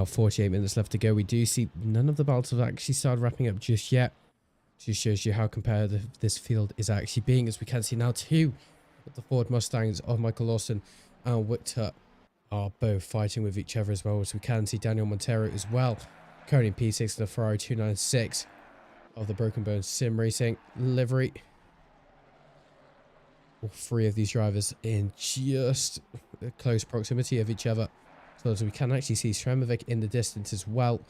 Now 48 minutes left to go. We do see none of the battles have actually started wrapping up just yet. Just shows you how competitive this field is actually being, as we can see now two of the Ford Mustangs of Michael Lawson and Victor are both fighting with each other, as well as we can see Daniel Montero as well, currently in P6 in the Ferrari 296 of the Broken Bones Sim Racing livery. All three of these drivers in just close proximity of each other, so as we can actually see Sremovic in the distance as well,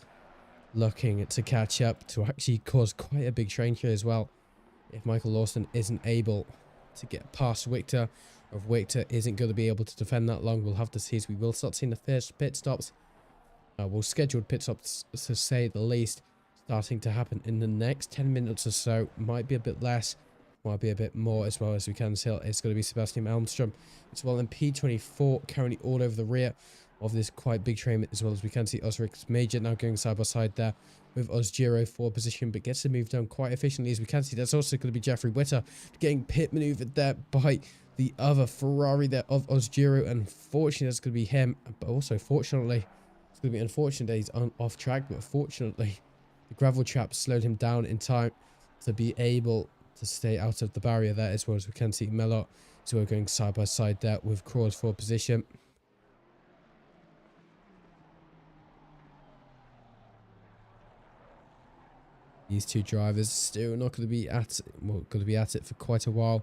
looking to catch up to actually cause quite a big train here as well. If Michael Lawson isn't able to get past Victor, or if Victor isn't going to be able to defend that long, we'll have to see, as we will start seeing the first pit stops. We'll scheduled pit stops, to say the least, starting to happen in the next 10 minutes or so. Might be a bit less, might be a bit more, as well as we can tell. It's going to be Sebastian Elmstrom as well in P24, currently all over the rear of this quite big train, as well as we can see Osric's Major now going side by side there with Osgiro for position, but gets the move done quite efficiently, as we can see. That's also going to be Jeffrey Witter getting pit maneuvered there by the other Ferrari there of Osgiro. Unfortunately, that's going to be him, but also fortunately, it's going to be unfortunate that he's off track, but fortunately, the gravel trap slowed him down in time to be able to stay out of the barrier there, as well as we can see Melot as well going side by side there with Crawls for position. These two drivers still not going to be at it for quite a while,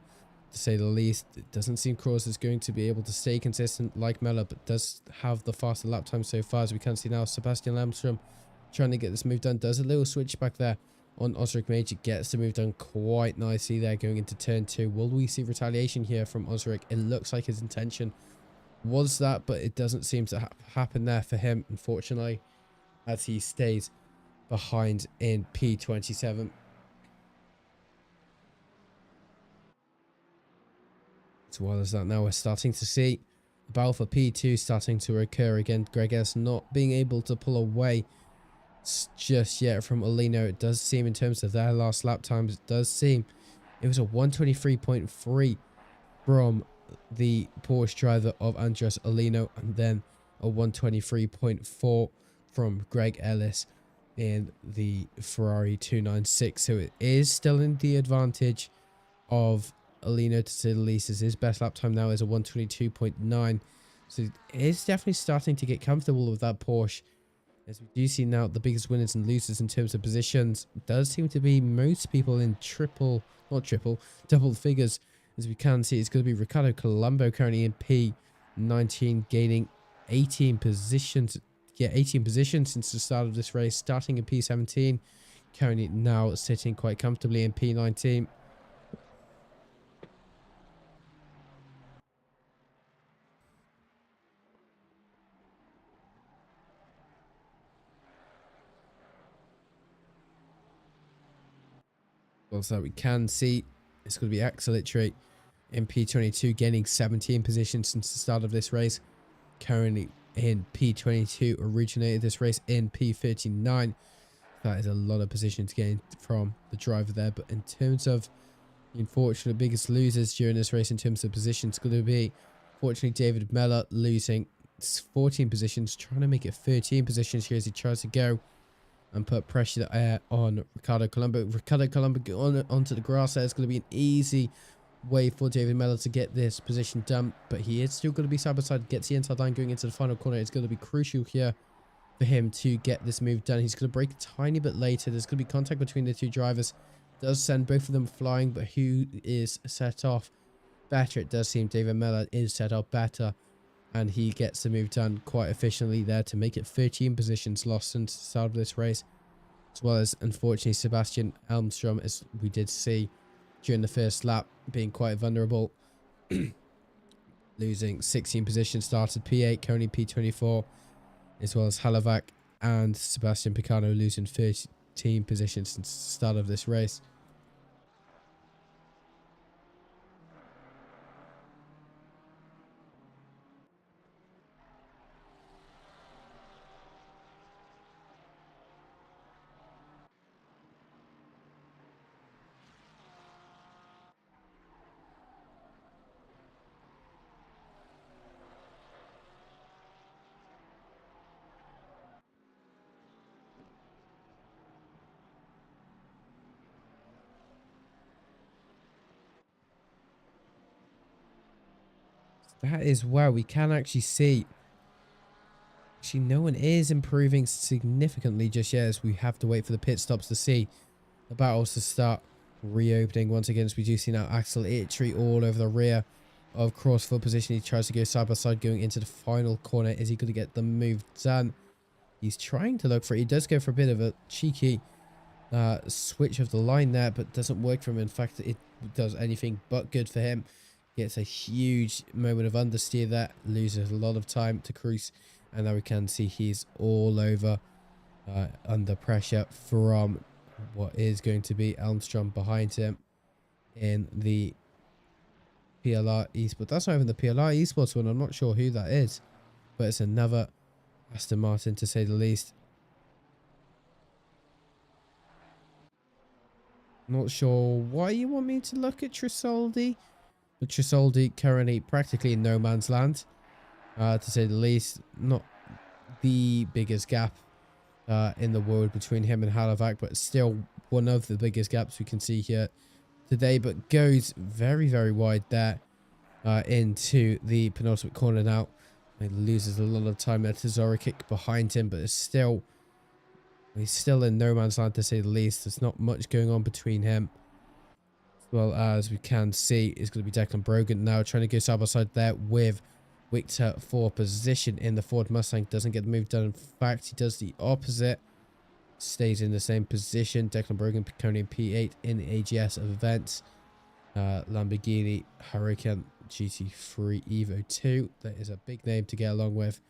to say the least. It doesn't seem Crawls is going to be able to stay consistent like Mella, but does have the faster lap time so far, as we can see now. Sebastian Lamstrom trying to get this move done, does a little switch back there on Osric Major, gets the move done quite nicely there going into turn 2. Will we see retaliation here from Osric? It looks like his intention was that, but it doesn't seem to happen there for him, unfortunately, as he stays behind in P27. As well as that, now we're starting to see the battle for P2 starting to occur again. Greg S not being able to pull away just yet from Alino. It does seem, in terms of their last lap times, it does seem it was a 123.3 from the Porsche driver of Andres Alino, and then a 123.4 from Greg Ellis in the Ferrari 296. So it is still in the advantage of Alino, to say the least, as his best lap time now is a 122.9. So it is definitely starting to get comfortable with that Porsche, as we do see now the biggest winners and losers in terms of positions does seem to be most people in double figures. As we can see, it's going to be Ricardo Colombo currently in P19, gaining 18 positions. Yeah, 18 positions since the start of this race, starting in P17, currently now sitting quite comfortably in P19. Also, we can see it's going to be Axelitry in P22, gaining 17 positions since the start of this race, currently in P22, originated this race in P39. That is a lot of positions gained from the driver there. But in terms of the unfortunate biggest losers during this race in terms of positions, going to be, fortunately, David Mellor losing 14 positions, trying to make it 13 positions here as he tries to go and put pressure on Ricardo Colombo. Ricardo Colombo onto the grass there. It's going to be an easy way for David Mellor to get this position done, but he is still going to be side by side, gets the inside line going into the final corner. It's going to be crucial here for him to get this move done. He's going to break a tiny bit later. There's going to be contact between the two drivers. Does send both of them flying, but who is set off better? It does seem David Mellor is set off better, and he gets the move done quite efficiently there to make it 13 positions lost since the start of this race, as well as, unfortunately, Sebastian Elmstrom, as we did see during the first lap, being quite vulnerable, losing 16 positions, started P8, currently P24, as well as Halavac and Sebastian Picano losing 13 positions since the start of this race. That is wow. We can actually see. Actually, no one is improving significantly just yet, as we have to wait for the pit stops to see the battles to start reopening once again. As we do see now Axel Itri all over the rear of Crossfoot position. He tries to go side by side going into the final corner. Is he going to get the move done? He's trying to look for it. He does go for a bit of a cheeky switch of the line there, but doesn't work for him. In fact, it does anything but good for him. Gets a huge moment of understeer there, loses a lot of time to Cruz, and now we can see he's all over under pressure from what is going to be Elmstrom behind him in the PLR Esports. That's not even the PLR Esports one. I'm not sure who that is, but it's another Aston Martin to say the least. Not sure why you want me to look at Trisoldi, but Trisoldi currently practically in no man's land, to say the least. Not the biggest gap in the world between him and Halovac, but still one of the biggest gaps we can see here today, but goes very, very wide there into the penultimate corner now. He loses a lot of time there to Zorikic behind him, but he's still in no man's land to say the least. There's not much going on between him. As well as we can see, it's going to be Declan Brogan now trying to go side by side there with Victor for position in the Ford Mustang. Doesn't get the move done. In fact, he does the opposite. Stays in the same position. Declan Brogan currently in P8 in the AGS events. Lamborghini Huracan GT3 Evo 2. That is a big name to get along with.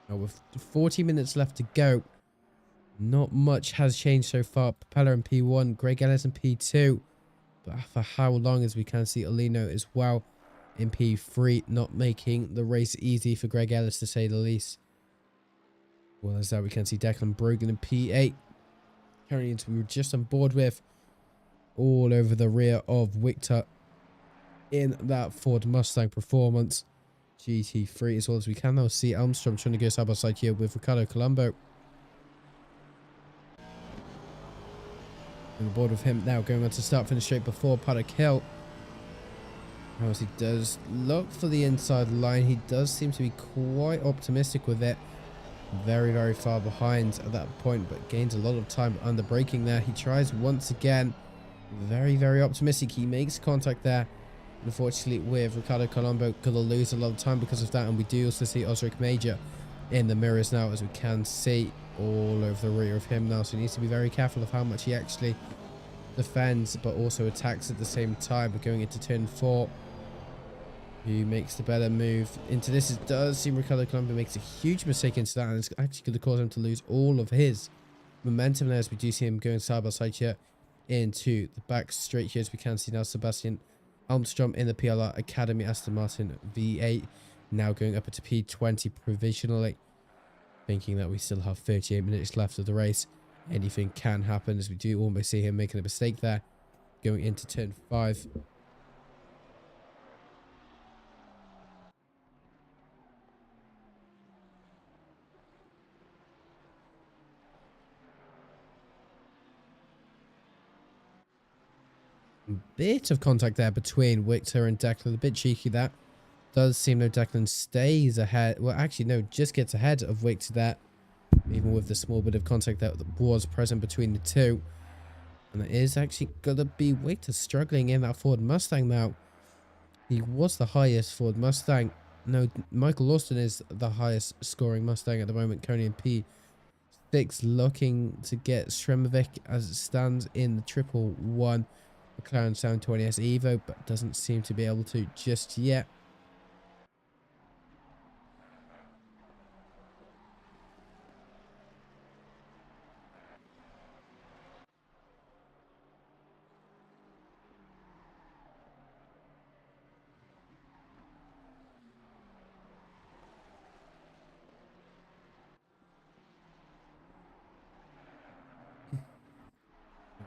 Now with 40 minutes left to go, not much has changed so far. Propeller in P1, Greg Ellis in P2. But for how long, as we can see Alino as well in P3, not making the race easy for Greg Ellis to say the least. Well, as that we can see Declan Brogan in P8. Currently we were just on board with all over the rear of Victor in that Ford Mustang performance GT3, as well as we can now see Elmstrom trying to go side by side here with Ricardo Colombo. On board with him now, going on to start finish straight before Paddock Hill. As he does look for the inside line, he does seem to be quite optimistic with it. Very, very far behind at that point, but gains a lot of time under braking there. He tries once again. Very, very optimistic. He makes contact there. Unfortunately, with Ricardo Colombo, going to lose a lot of time because of that. And we do also see Osric Major in the mirrors now, as we can see all over the rear of him now. So he needs to be very careful of how much he actually defends, but also attacks at the same time. But going into turn 4, who makes the better move into this? It does seem Ricardo Colombo makes a huge mistake into that, and it's actually going to cause him to lose all of his momentum there, as we do see him going side by side here into the back straight here. As we can see now Sebastian Elmstrom in the PLR Academy Aston Martin V8, now going up into P20 provisionally, thinking that we still have 38 minutes left of the race. Anything can happen, as we do almost see him making a mistake there going into turn 5. Bit of contact there between Victor and Declan, a bit cheeky that. Does seem though Declan stays ahead, well actually no, just gets ahead of Victor there, even with the small bit of contact that was present between the two. And it is actually going to be Victor struggling in that Ford Mustang now. He was the highest Ford Mustang. No, Michael Lawson is the highest scoring Mustang at the moment, currently in P6, looking to get Sremovic as it stands in the triple one McLaren 720S Evo, but doesn't seem to be able to just yet.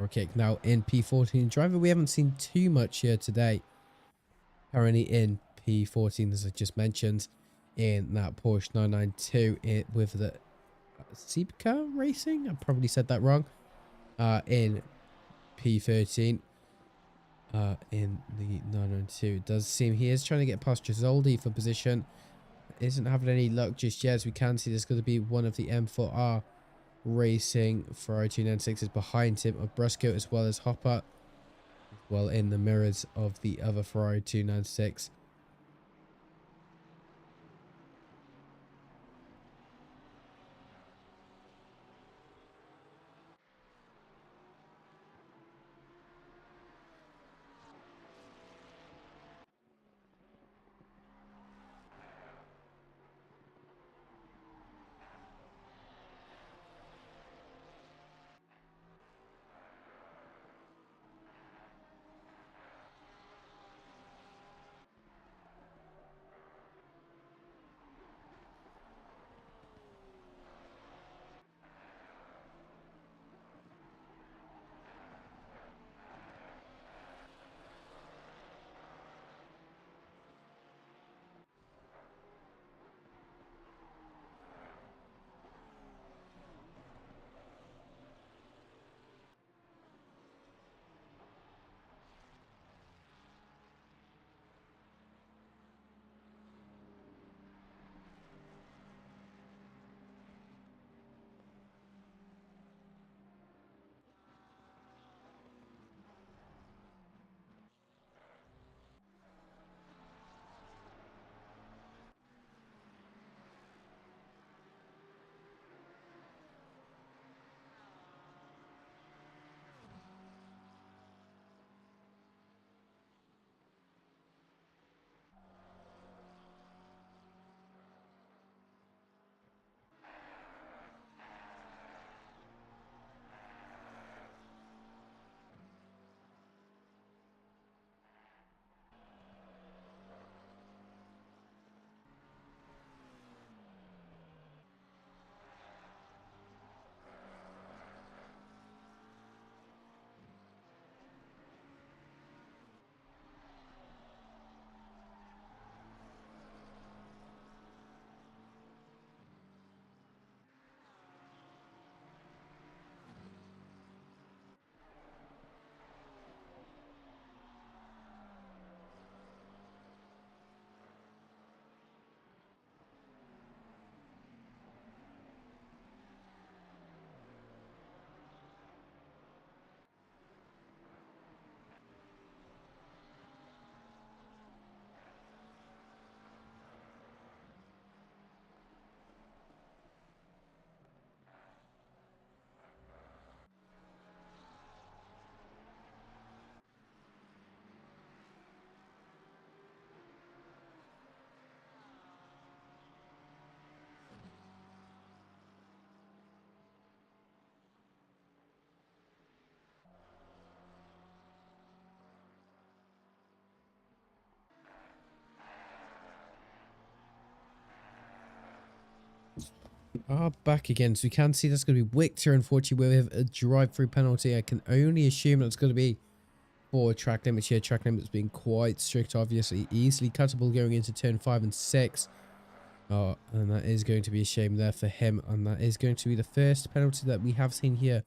Okay, now in P14 driver, we haven't seen too much here today. Currently in P14, as I just mentioned, in that Porsche 992 with the Sibka Racing. I probably said that wrong. In P13, in the 992, it does seem he is trying to get past Gisoldi for position. Isn't having any luck just yet. As we can see, there's going to be one of the M4R Racing Ferrari 296 is behind him of Brusco, as well as Hopper, as well in the mirrors of the other Ferrari 296. Are back again, so we can see that's going to be Victor, unfortunately, with a drive-through penalty. I can only assume that's going to be for track limits here. Track limits being quite strict, obviously, easily cuttable going into turn 5 and 6. And that is going to be a shame there for him, and that is going to be the first penalty that we have seen here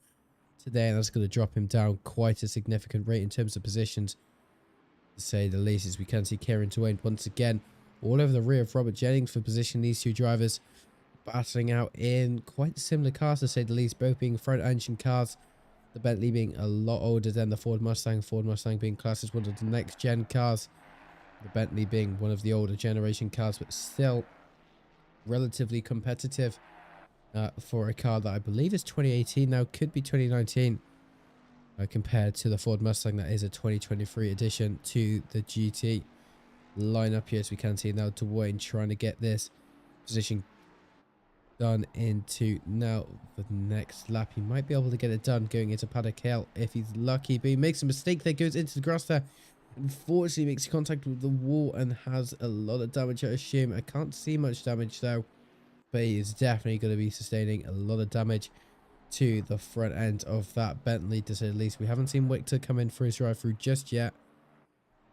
today, and that's going to drop him down quite a significant rate in terms of positions, to say the least. As we can see Kieran Twain once again all over the rear of Robert Jennings for position. These two drivers battling out in quite similar cars, to say the least, both being front engine cars. The Bentley being a lot older than the Ford Mustang being classed as one of the next gen cars. The Bentley being one of the older generation cars, but still relatively competitive for a car that I believe is 2018 now, could be 2019, compared to the Ford Mustang that is a 2023 edition to the GT lineup here. As we can see now, Dwayne trying to get this position done into now for the next lap. He might be able to get it done going into Paddock Hill if he's lucky, but he makes a mistake there, goes into the grass there. Unfortunately makes contact with the wall and has a lot of damage, I assume. I can't see much damage though, but he is definitely going to be sustaining a lot of damage to the front end of that Bentley, to say the least. We haven't seen Victor come in for his drive through just yet,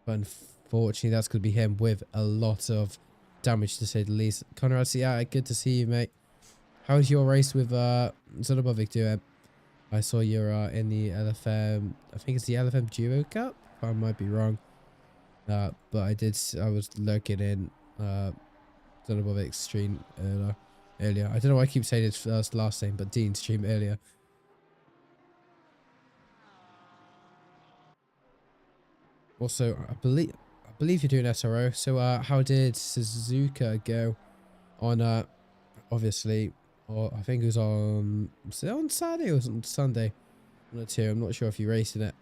but unfortunately that's going to be him with a lot of damage, to say the least. Connor, good to see you, mate. How's your race with Zonobovic doing? I saw you're in the LFM, I think it's the LFM Duo Cup. I might be wrong. But I was lurking in Zonobovic's stream earlier. I don't know why I keep saying his last name, but Dean's stream earlier. Also, I believe you're doing SRO. So how did Suzuka go on obviously, or I think it was on Saturday or on Sunday? One or two. I'm not sure if you're racing it.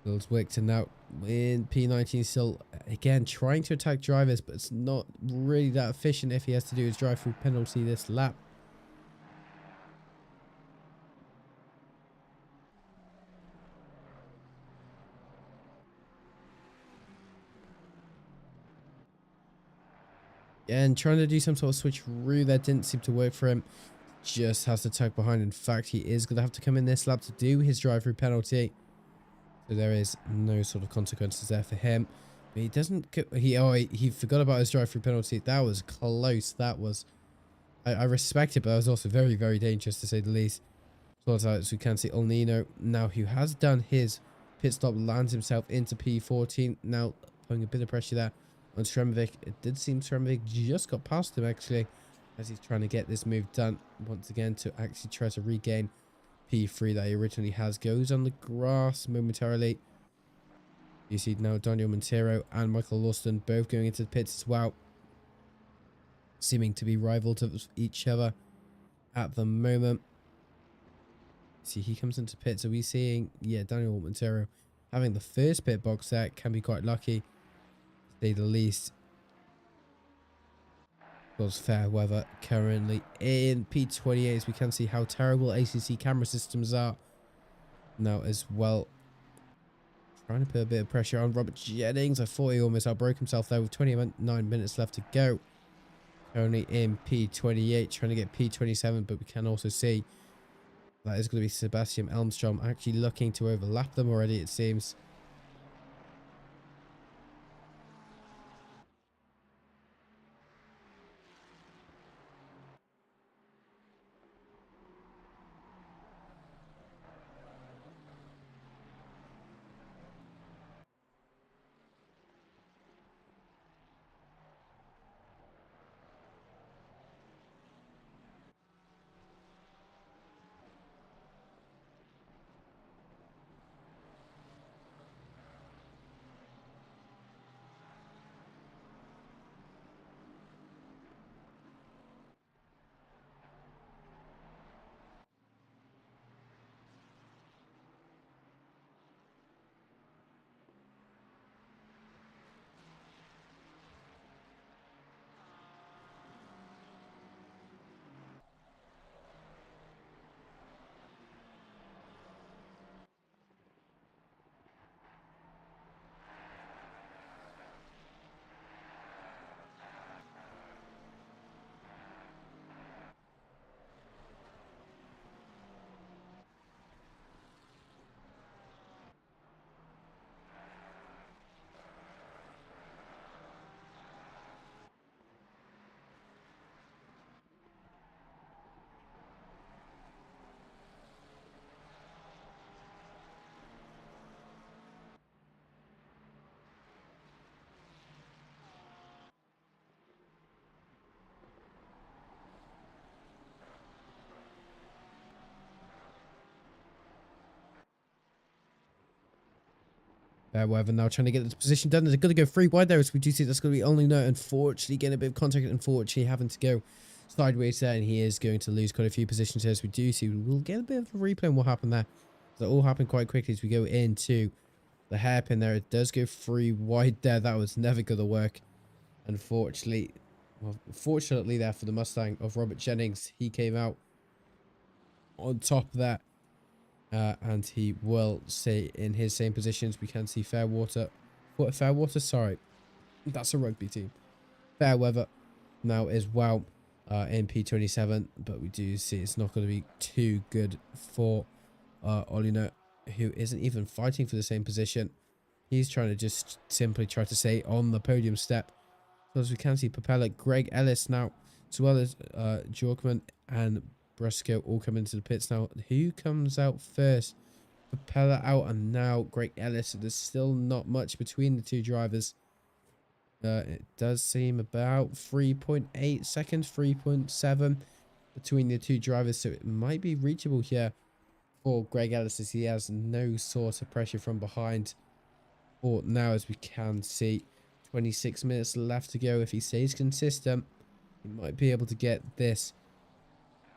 Bill's Victor now in P19, still again trying to attack drivers, but it's not really that efficient if he has to do his drive through penalty this lap. And trying to do some sort of switcheroo that didn't seem to work for him. Just has to tuck behind. In fact, he is going to have to come in this lap to do his drive through penalty. So there is no sort of consequences there for him. But he doesn't... He forgot about his drive through penalty. That was close. That was... I respect it, but that was also very, very dangerous, to say the least. As we can see, El Nino now, who has done his pit stop, lands himself into P14. Now putting a bit of pressure there on Sremovic. It did seem Sremovic just got past him, actually, as he's trying to get this move done once again to actually try to regain P3 that he originally has. Goes on the grass momentarily. You see now Daniel Montero and Michael Lawson both going into the pits as well, seeming to be rivals of each other at the moment. See, he comes into pit, so we're seeing, yeah, Daniel Montero having the first pit box there. Can be quite lucky, to say the least. Was fair weather currently in P28, as we can see how terrible ACC camera systems are now as well. Trying to put a bit of pressure on Robert Jennings. I thought he almost outbroke himself there with 29 minutes left to go. Currently in P28, trying to get P27, but we can also see that is going to be Sebastian Elmstrom actually looking to overlap them already, it seems. Fair weather now trying to get the position done. They're going to go 3 wide there as we do see that's going to be only no. Unfortunately, getting a bit of contact. Unfortunately, having to go sideways there, and he is going to lose quite a few positions here as we do see. We'll get a bit of a replay on what happened there. That all happened quite quickly as we go into the hairpin there. It does go 3 wide there. That was never going to work. Unfortunately, well, fortunately there for the Mustang of Robert Jennings, he came out on top there. And he will stay in his same positions. We can see Fairwater. What, Fairwater? Sorry. That's a rugby team. Fairweather now as well in P27. But we do see it's not going to be too good for Olina, who isn't even fighting for the same position. He's trying to just simply try to stay on the podium step. So as we can see, Propeller, Greg Ellis now, as well as Jorkman and Briscoe all come into the pits now. Who comes out first? Propeller out, and now Greg Ellis. So there's still not much between the two drivers. It does seem about 3.8 seconds, 3.7 between the two drivers. So it might be reachable here for Greg Ellis as he has no sort of pressure from behind. Or now, as we can see, 26 minutes left to go. If he stays consistent, he might be able to get this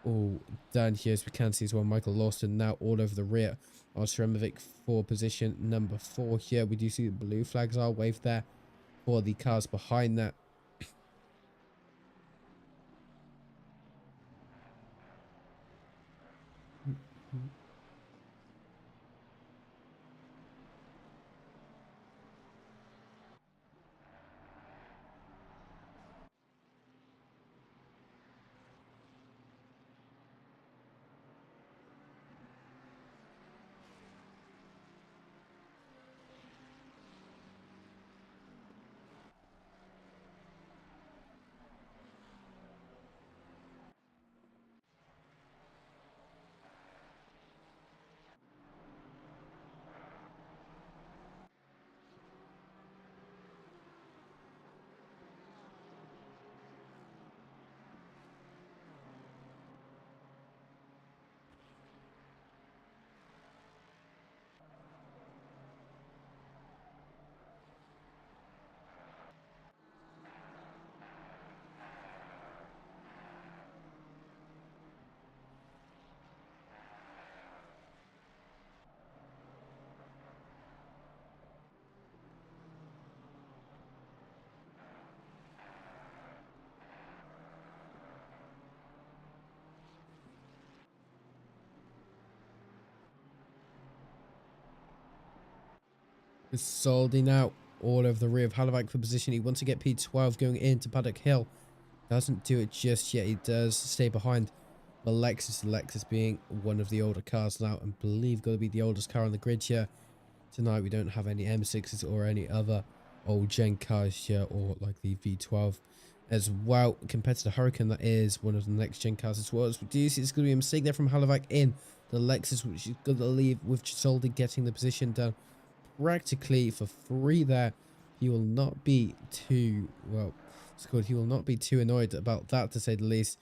all done here. As we can see as well, Michael Lawson now all over the rear of Sremovic for position number 4 here. We do see the blue flags are waved there for the cars behind that. Soldi now all over the rear of Halovac for position. He wants to get P12 going into Paddock Hill. Doesn't do it just yet. He does stay behind the Lexus. The Lexus being one of the older cars now, and believe going to be the oldest car on the grid here. Tonight we don't have any M6s or any other old gen cars here, or like the V12 as well, compared to the Hurricane. That is one of the next gen cars as well. As we do see, it's going to be a mistake there from Halovac in the Lexus, which is going to leave with Chisoldi getting the position done practically for free there. He will not be too, well, it's good. He will not be too annoyed about that, to say the least.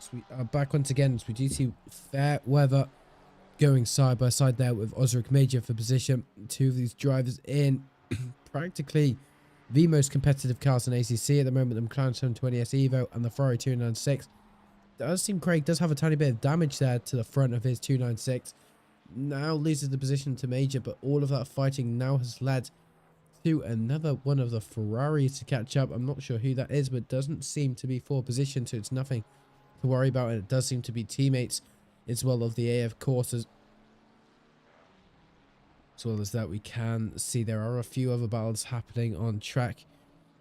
So we are back once again. So we do see fair weather going side by side there with Osric Major for position. Two of these drivers in practically the most competitive cars in ACC at the moment. The McLaren 720S Evo and the Ferrari 296. Does seem Craig does have a tiny bit of damage there to the front of his 296. Now loses the position to Major, but all of that fighting now has led to another one of the Ferraris to catch up. I'm not sure who that is, but doesn't seem to be for position, so it's nothing to worry about. And it does seem to be teammates as well of the AF courses. As well as that, we can see there are a few other battles happening on track.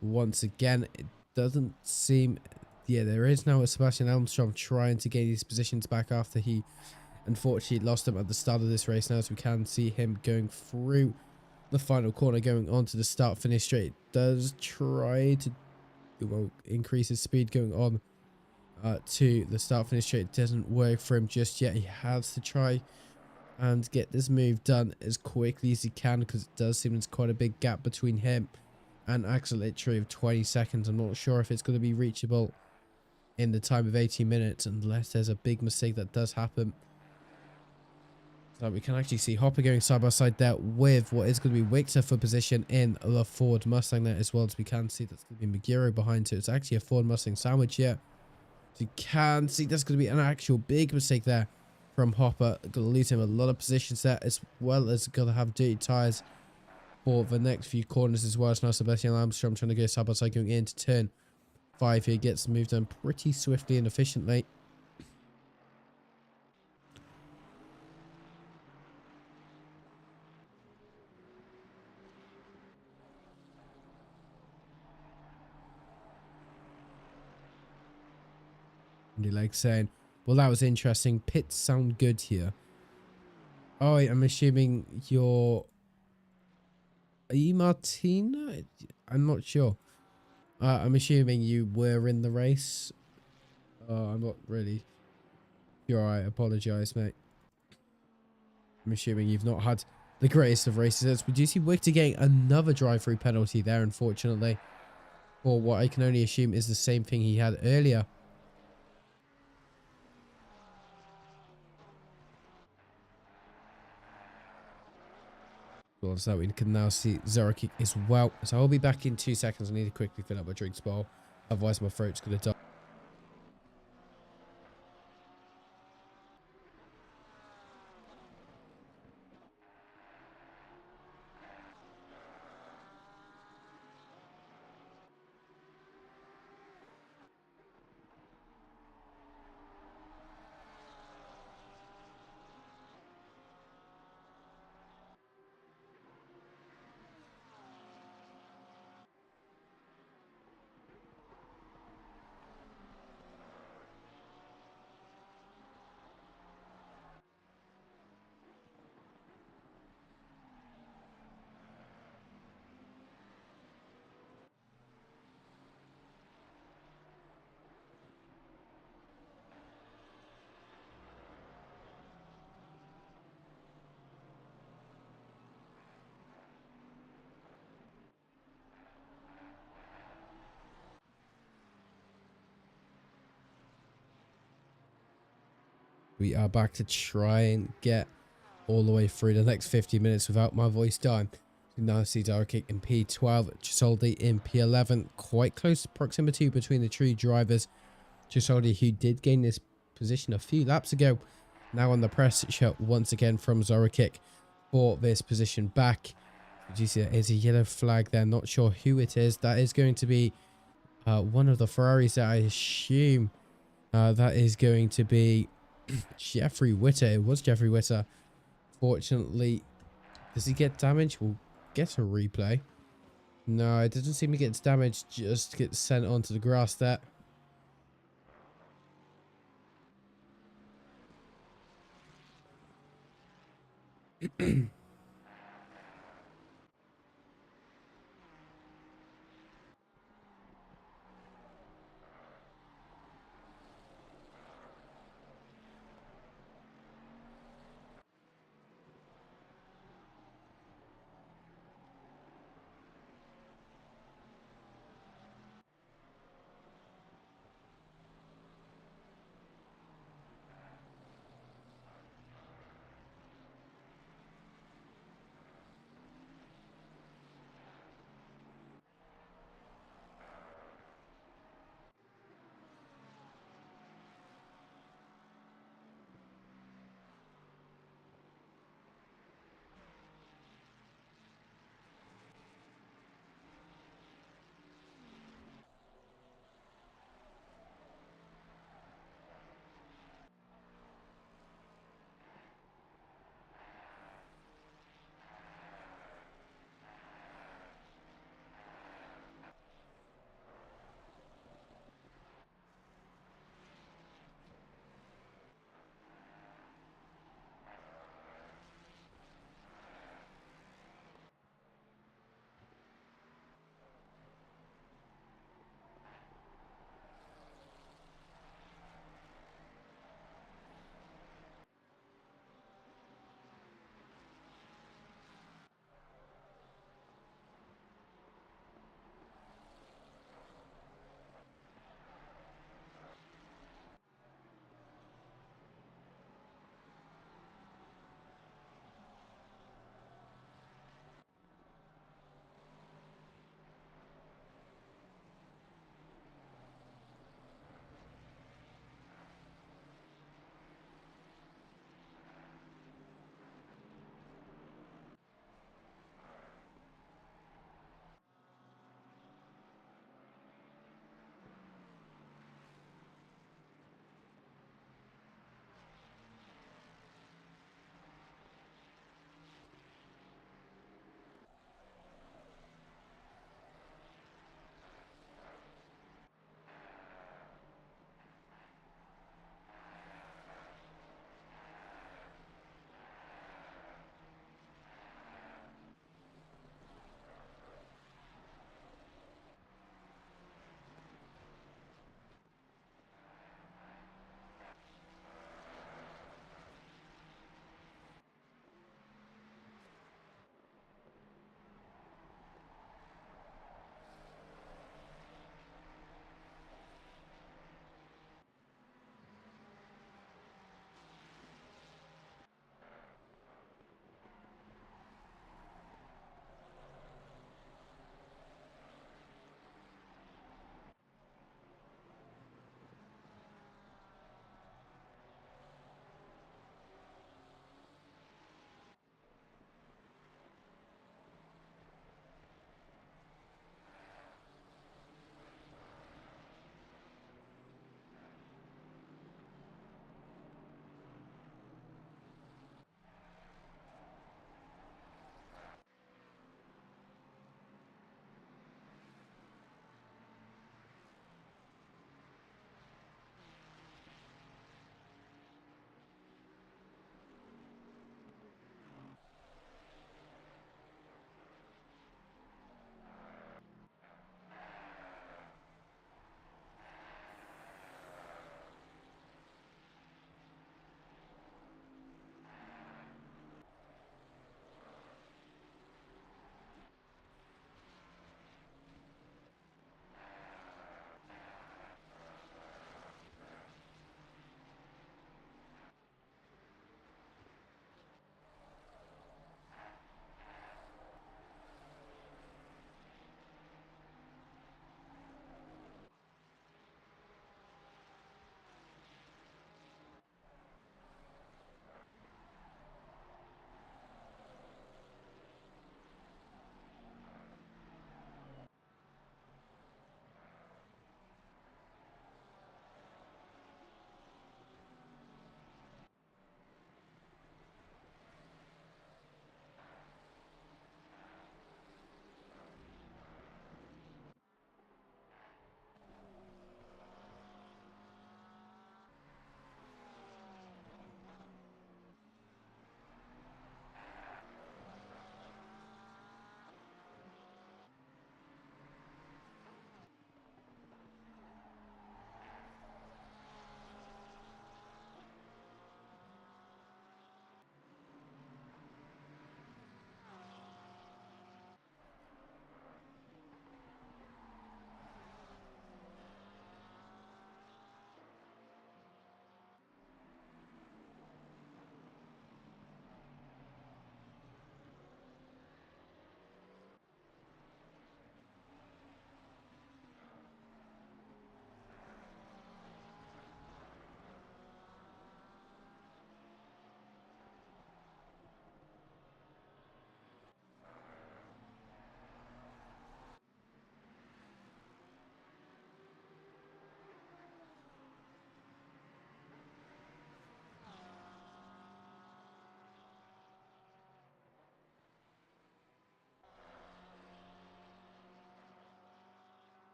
Once again, it doesn't seem... Yeah, there is now a Sebastian Armstrong trying to gain his positions back after he unfortunately lost them at the start of this race. Now, as we can see him going through the final corner, going on to the start-finish straight. Does try to increase his speed going on to the start-finish straight. It doesn't work for him just yet. He has to try and get this move done as quickly as he can, because it does seem there's quite a big gap between him and Axel, literally of 20 seconds. I'm not sure if it's going to be reachable in the time of 18 minutes unless there's a big mistake that does happen. So we can actually see Hopper going side by side there with what is going to be Victor for position in the Ford Mustang there, as well as we can see that's going to be Magiro behind. So it's actually a Ford Mustang sandwich here. So you can see there's going to be an actual big mistake there from Hopper. Going to lose him a lot of positions there, as well as going to have dirty tyres for the next few corners as well. So now Sebastian Armstrong trying to go side by side going into turn 5 here. Gets the move done pretty swiftly and efficiently. Like saying, well, that was interesting. Pits sound good here. Oh, I'm assuming you're... Are you Martina? I'm not sure. I'm assuming you were in the race. I'm not really. You're alright. Apologise, mate. I'm assuming you've not had the greatest of races. We do see Victor getting another drive-through penalty there, unfortunately, for what I can only assume is the same thing he had earlier. Well, so we can now see Zoraki as well. So I'll be back in 2 seconds. I need to quickly fill up my drinks bowl. Otherwise, my throat's going to die. We are back to try and get all the way through the next 50 minutes without my voice dying. We now see Zoraki in P12, Chisoldi in P11. Quite close proximity between the two drivers. Chisoldi, who did gain this position a few laps ago, now on the pressure once again from Zoraki for this position back. Did you see that is a yellow flag there? Not sure who it is. That is going to be one of the Ferraris that I assume that is going to be Jeffrey Witter. It was Jeffrey Witter. Fortunately, does he get damaged? We'll get a replay. No, it doesn't seem to get damaged. Just gets sent onto the grass there.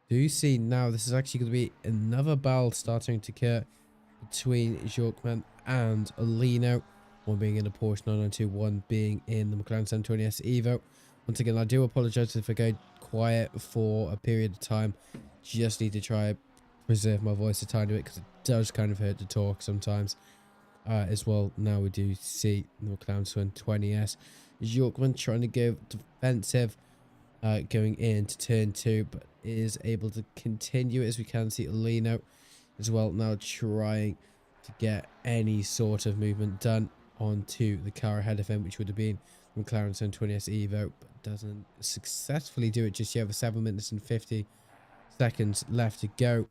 do see now this is actually going to be another battle starting to occur between Jorkman and Lino. One being in the Porsche 992, one being in the McLaren 720S Evo. Once again, I do apologize if I go quiet for a period of time. Just need to try preserve my voice a tiny bit because it does kind of hurt to talk sometimes. As well, now we do see the McLaren 720S. Jorkman trying to go defensive, going into turn 2, but is able to continue, as we can see Lino as well now trying to get any sort of movement done onto the car ahead of him, which would have been the McLaren 720S Evo, but doesn't successfully do it just yet with 7 minutes and 50 seconds left to go.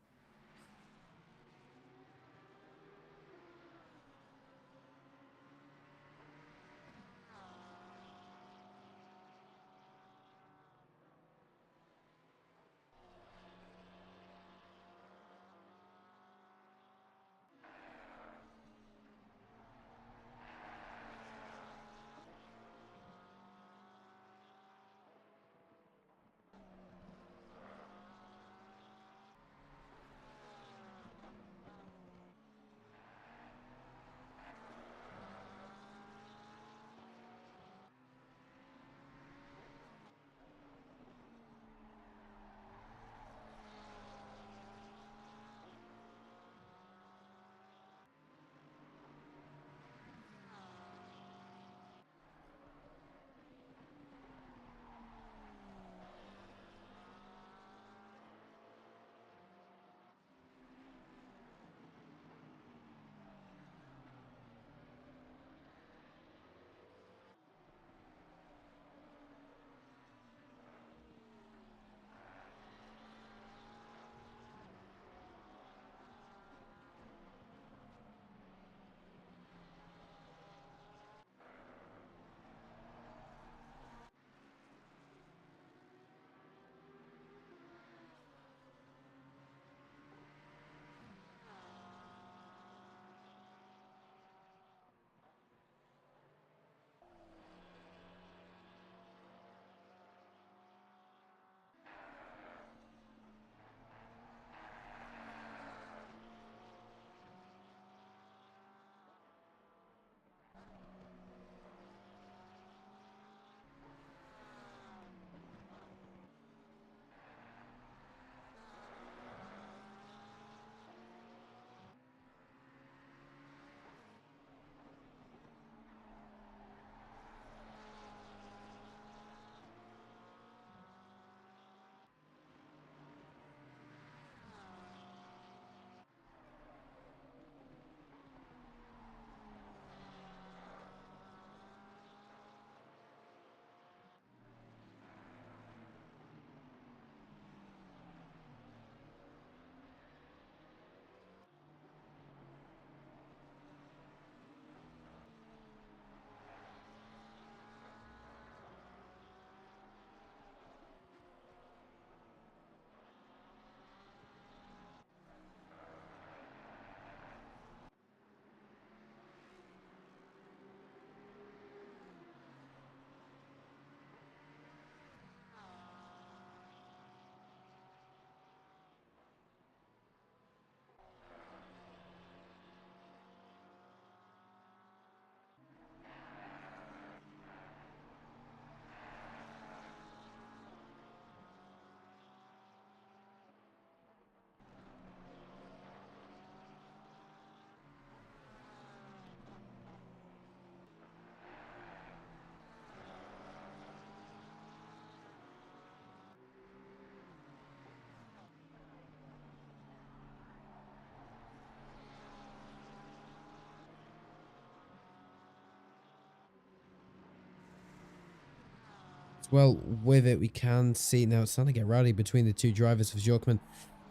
Well, with it, we can see now it's starting to get rowdy between the two drivers of Jorkman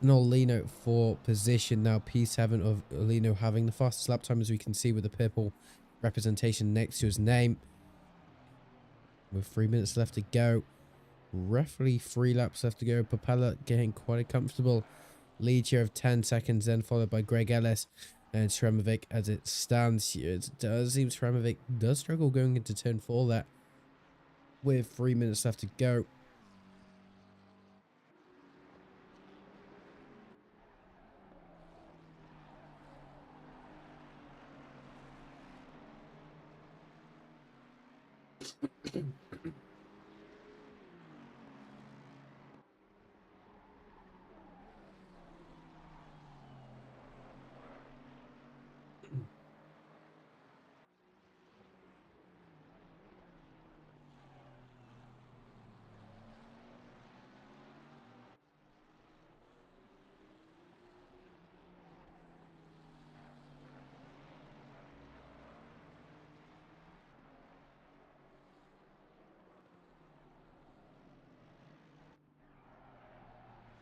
and Lino for position. Now, P7 of Lino having the fastest lap time, as we can see with the purple representation next to his name. With 3 minutes left to go. Roughly 3 laps left to go. Propeller getting quite a comfortable lead here of 10 seconds, then followed by Greg Ellis and Sremovic as it stands here. It does seem Sremovic does struggle going into turn 4 there. With 3 minutes left to go.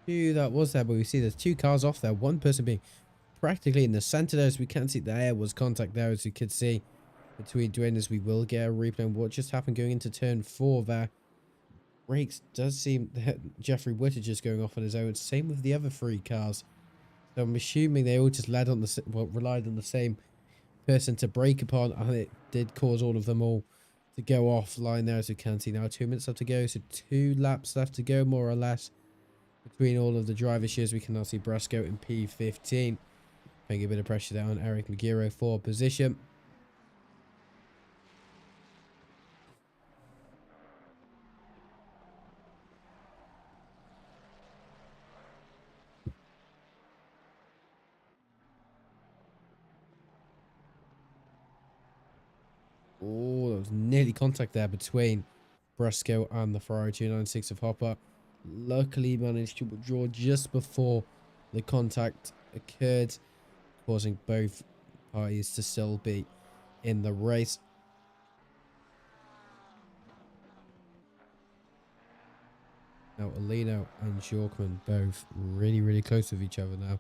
Who that was there, but we see there's two cars off there, one person being practically in the center there, as we can see there was contact there, as you could see between Dwayne, as we will get a replay on what just happened going into turn 4 there. Brakes does seem that Jeffrey Witter just going off on his own, same with the other 3 cars, so I'm assuming they all just relied on the same person to brake upon, and it did cause all of them all to go offline there, as we can see now. 2 minutes left to go, so 2 laps left to go more or less between all of the drivers here, as we can now see Brasco in P15 putting a bit of pressure there on Eric Nagiro for position. Oh, there was nearly contact there between Brasco and the Ferrari 296 of Hopper. Luckily managed to withdraw just before the contact occurred, causing both parties to still be in the race. Now Alino and Jorkman both really close with each other now,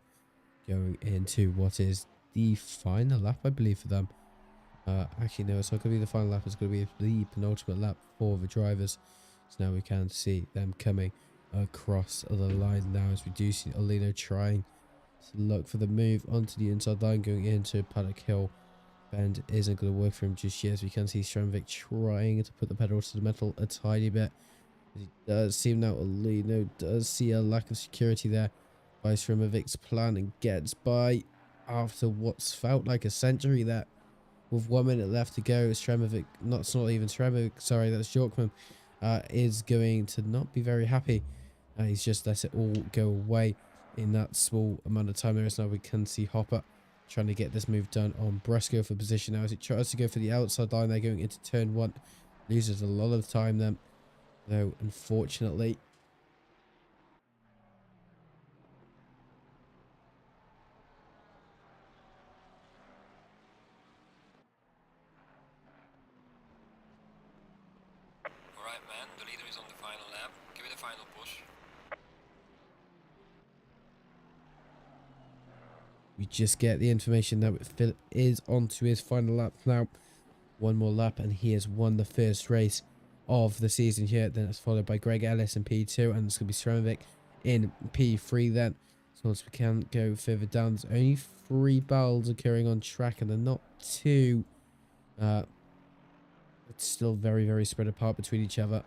going into what is the final lap, I believe, for them. Actually, no, it's not going to be the final lap. It's going to be the penultimate lap for the drivers. So now we can see them coming across the line now, as we do see Alino trying to look for the move onto the inside line going into Paddock Hill. Bend isn't going to work for him just yet, as we can see Stramvik trying to put the pedal to the metal a tiny bit. It does seem now Alino does see a lack of security there by Stramvik's plan, and gets by after what's felt like a century there. With 1 minute left to go, Stremovic, not even Stremovic, sorry, that's Jorkman, is going to not be very happy. He's just let it all go away in that small amount of time there is. Now we can see Hopper trying to get this move done on Brasco for position now, as he tries to go for the outside line there going into turn 1. Loses a lot of time then, though, unfortunately. Alright man, the leader is on the final lap. Give it a final push. We just get the information that Philip is onto his final lap now. One more lap and he has won the first race of the season here. Then it's followed by Greg Ellis in P2, and it's going to be Sremovic in P3 then. So once we can go further down, there's only 3 battles occurring on track, and they're not too it's still very spread apart between each other.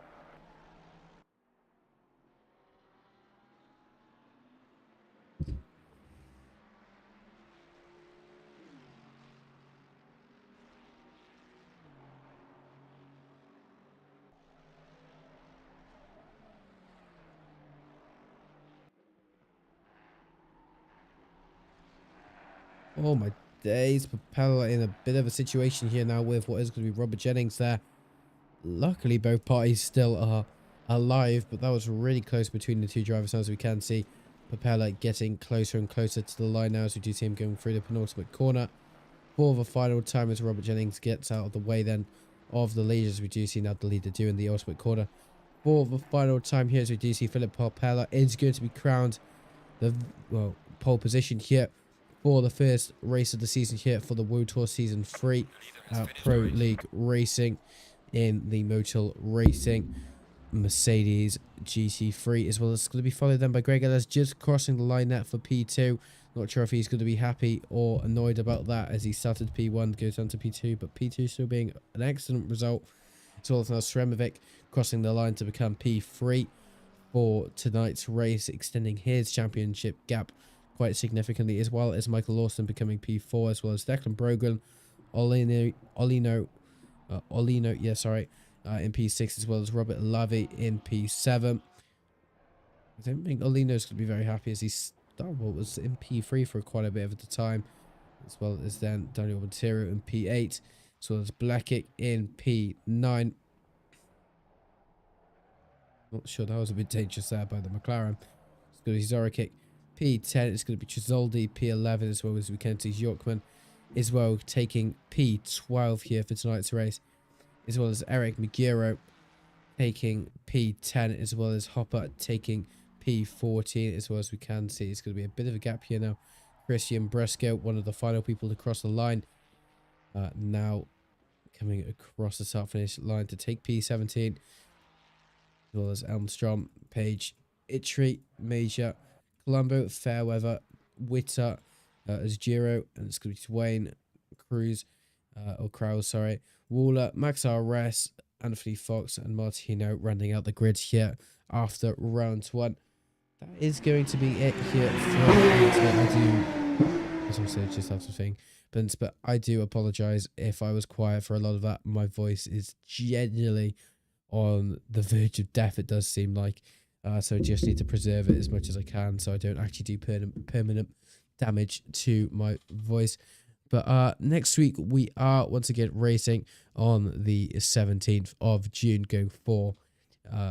Oh my days, Propeller in a bit of a situation here now with what is going to be Robert Jennings there. Luckily both parties still are alive, but that was really close between the 2 drivers, as we can see Propeller getting closer and closer to the line now, as we do see him going through the penultimate corner for the final time, as Robert Jennings gets out of the way then of the lead, as we do see now the leader doing the ultimate corner for the final time here, as we do see Philip Propeller is going to be crowned the pole position here for the first race of the season here for the World Tour Season 3 Pro League Racing in the Motul Racing Mercedes GT3, as well as going to be followed then by Greg Ellis just crossing the line there for P2. Not sure if he's going to be happy or annoyed about that, as he started P1, goes down to P2, but P2 still being an excellent result. As well as now Sremovic crossing the line to become P3 for tonight's race, extending his championship gap quite significantly, as well as Michael Lawson becoming P4, as well as Declan Brogan, Olino, in P6, as well as Robert Lavey in P7. I don't think Olino's going to be very happy, as he was in P3 for quite a bit of the time, as well as then Daniel Montero in P8, as well as Blackick in P9. Not sure, that was a bit dangerous there by the McLaren. It's going to be Zoricic. P10 is going to be Chisoldi. P11 as well as Vikentis Yorkman, as well, taking P12 here for tonight's race, as well as Eric Magiro taking P10, as well as Hopper taking P14. As well as we can see, it's going to be a bit of a gap here now. Christian Bresco, one of the final people to cross the line, now coming across the start finish line to take P17, as well as Elmstrom, Page, Itri, Major, Colombo, Fairweather, Witter, as Giro, and it's going to be Dwayne, Cruz, or Krause, sorry, Waller, Max RS, Anthony Fox, and Martino rounding out the grid here after round 1. That is going to be it here for today. As I said, just after thing, but I do apologize if I was quiet for a lot of that. My voice is genuinely on the verge of death, it does seem like. So I just need to preserve it as much as I can, so I don't actually do permanent damage to my voice. But next week we are once again racing on the 17th of June, going for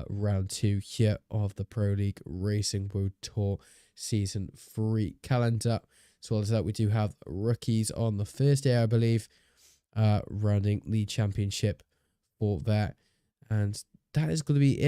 round 2 here of the Pro League Racing World Tour Season 3 calendar. As well as that, we do have rookies on the first day, I believe, rounding the championship for that. And that is going to be it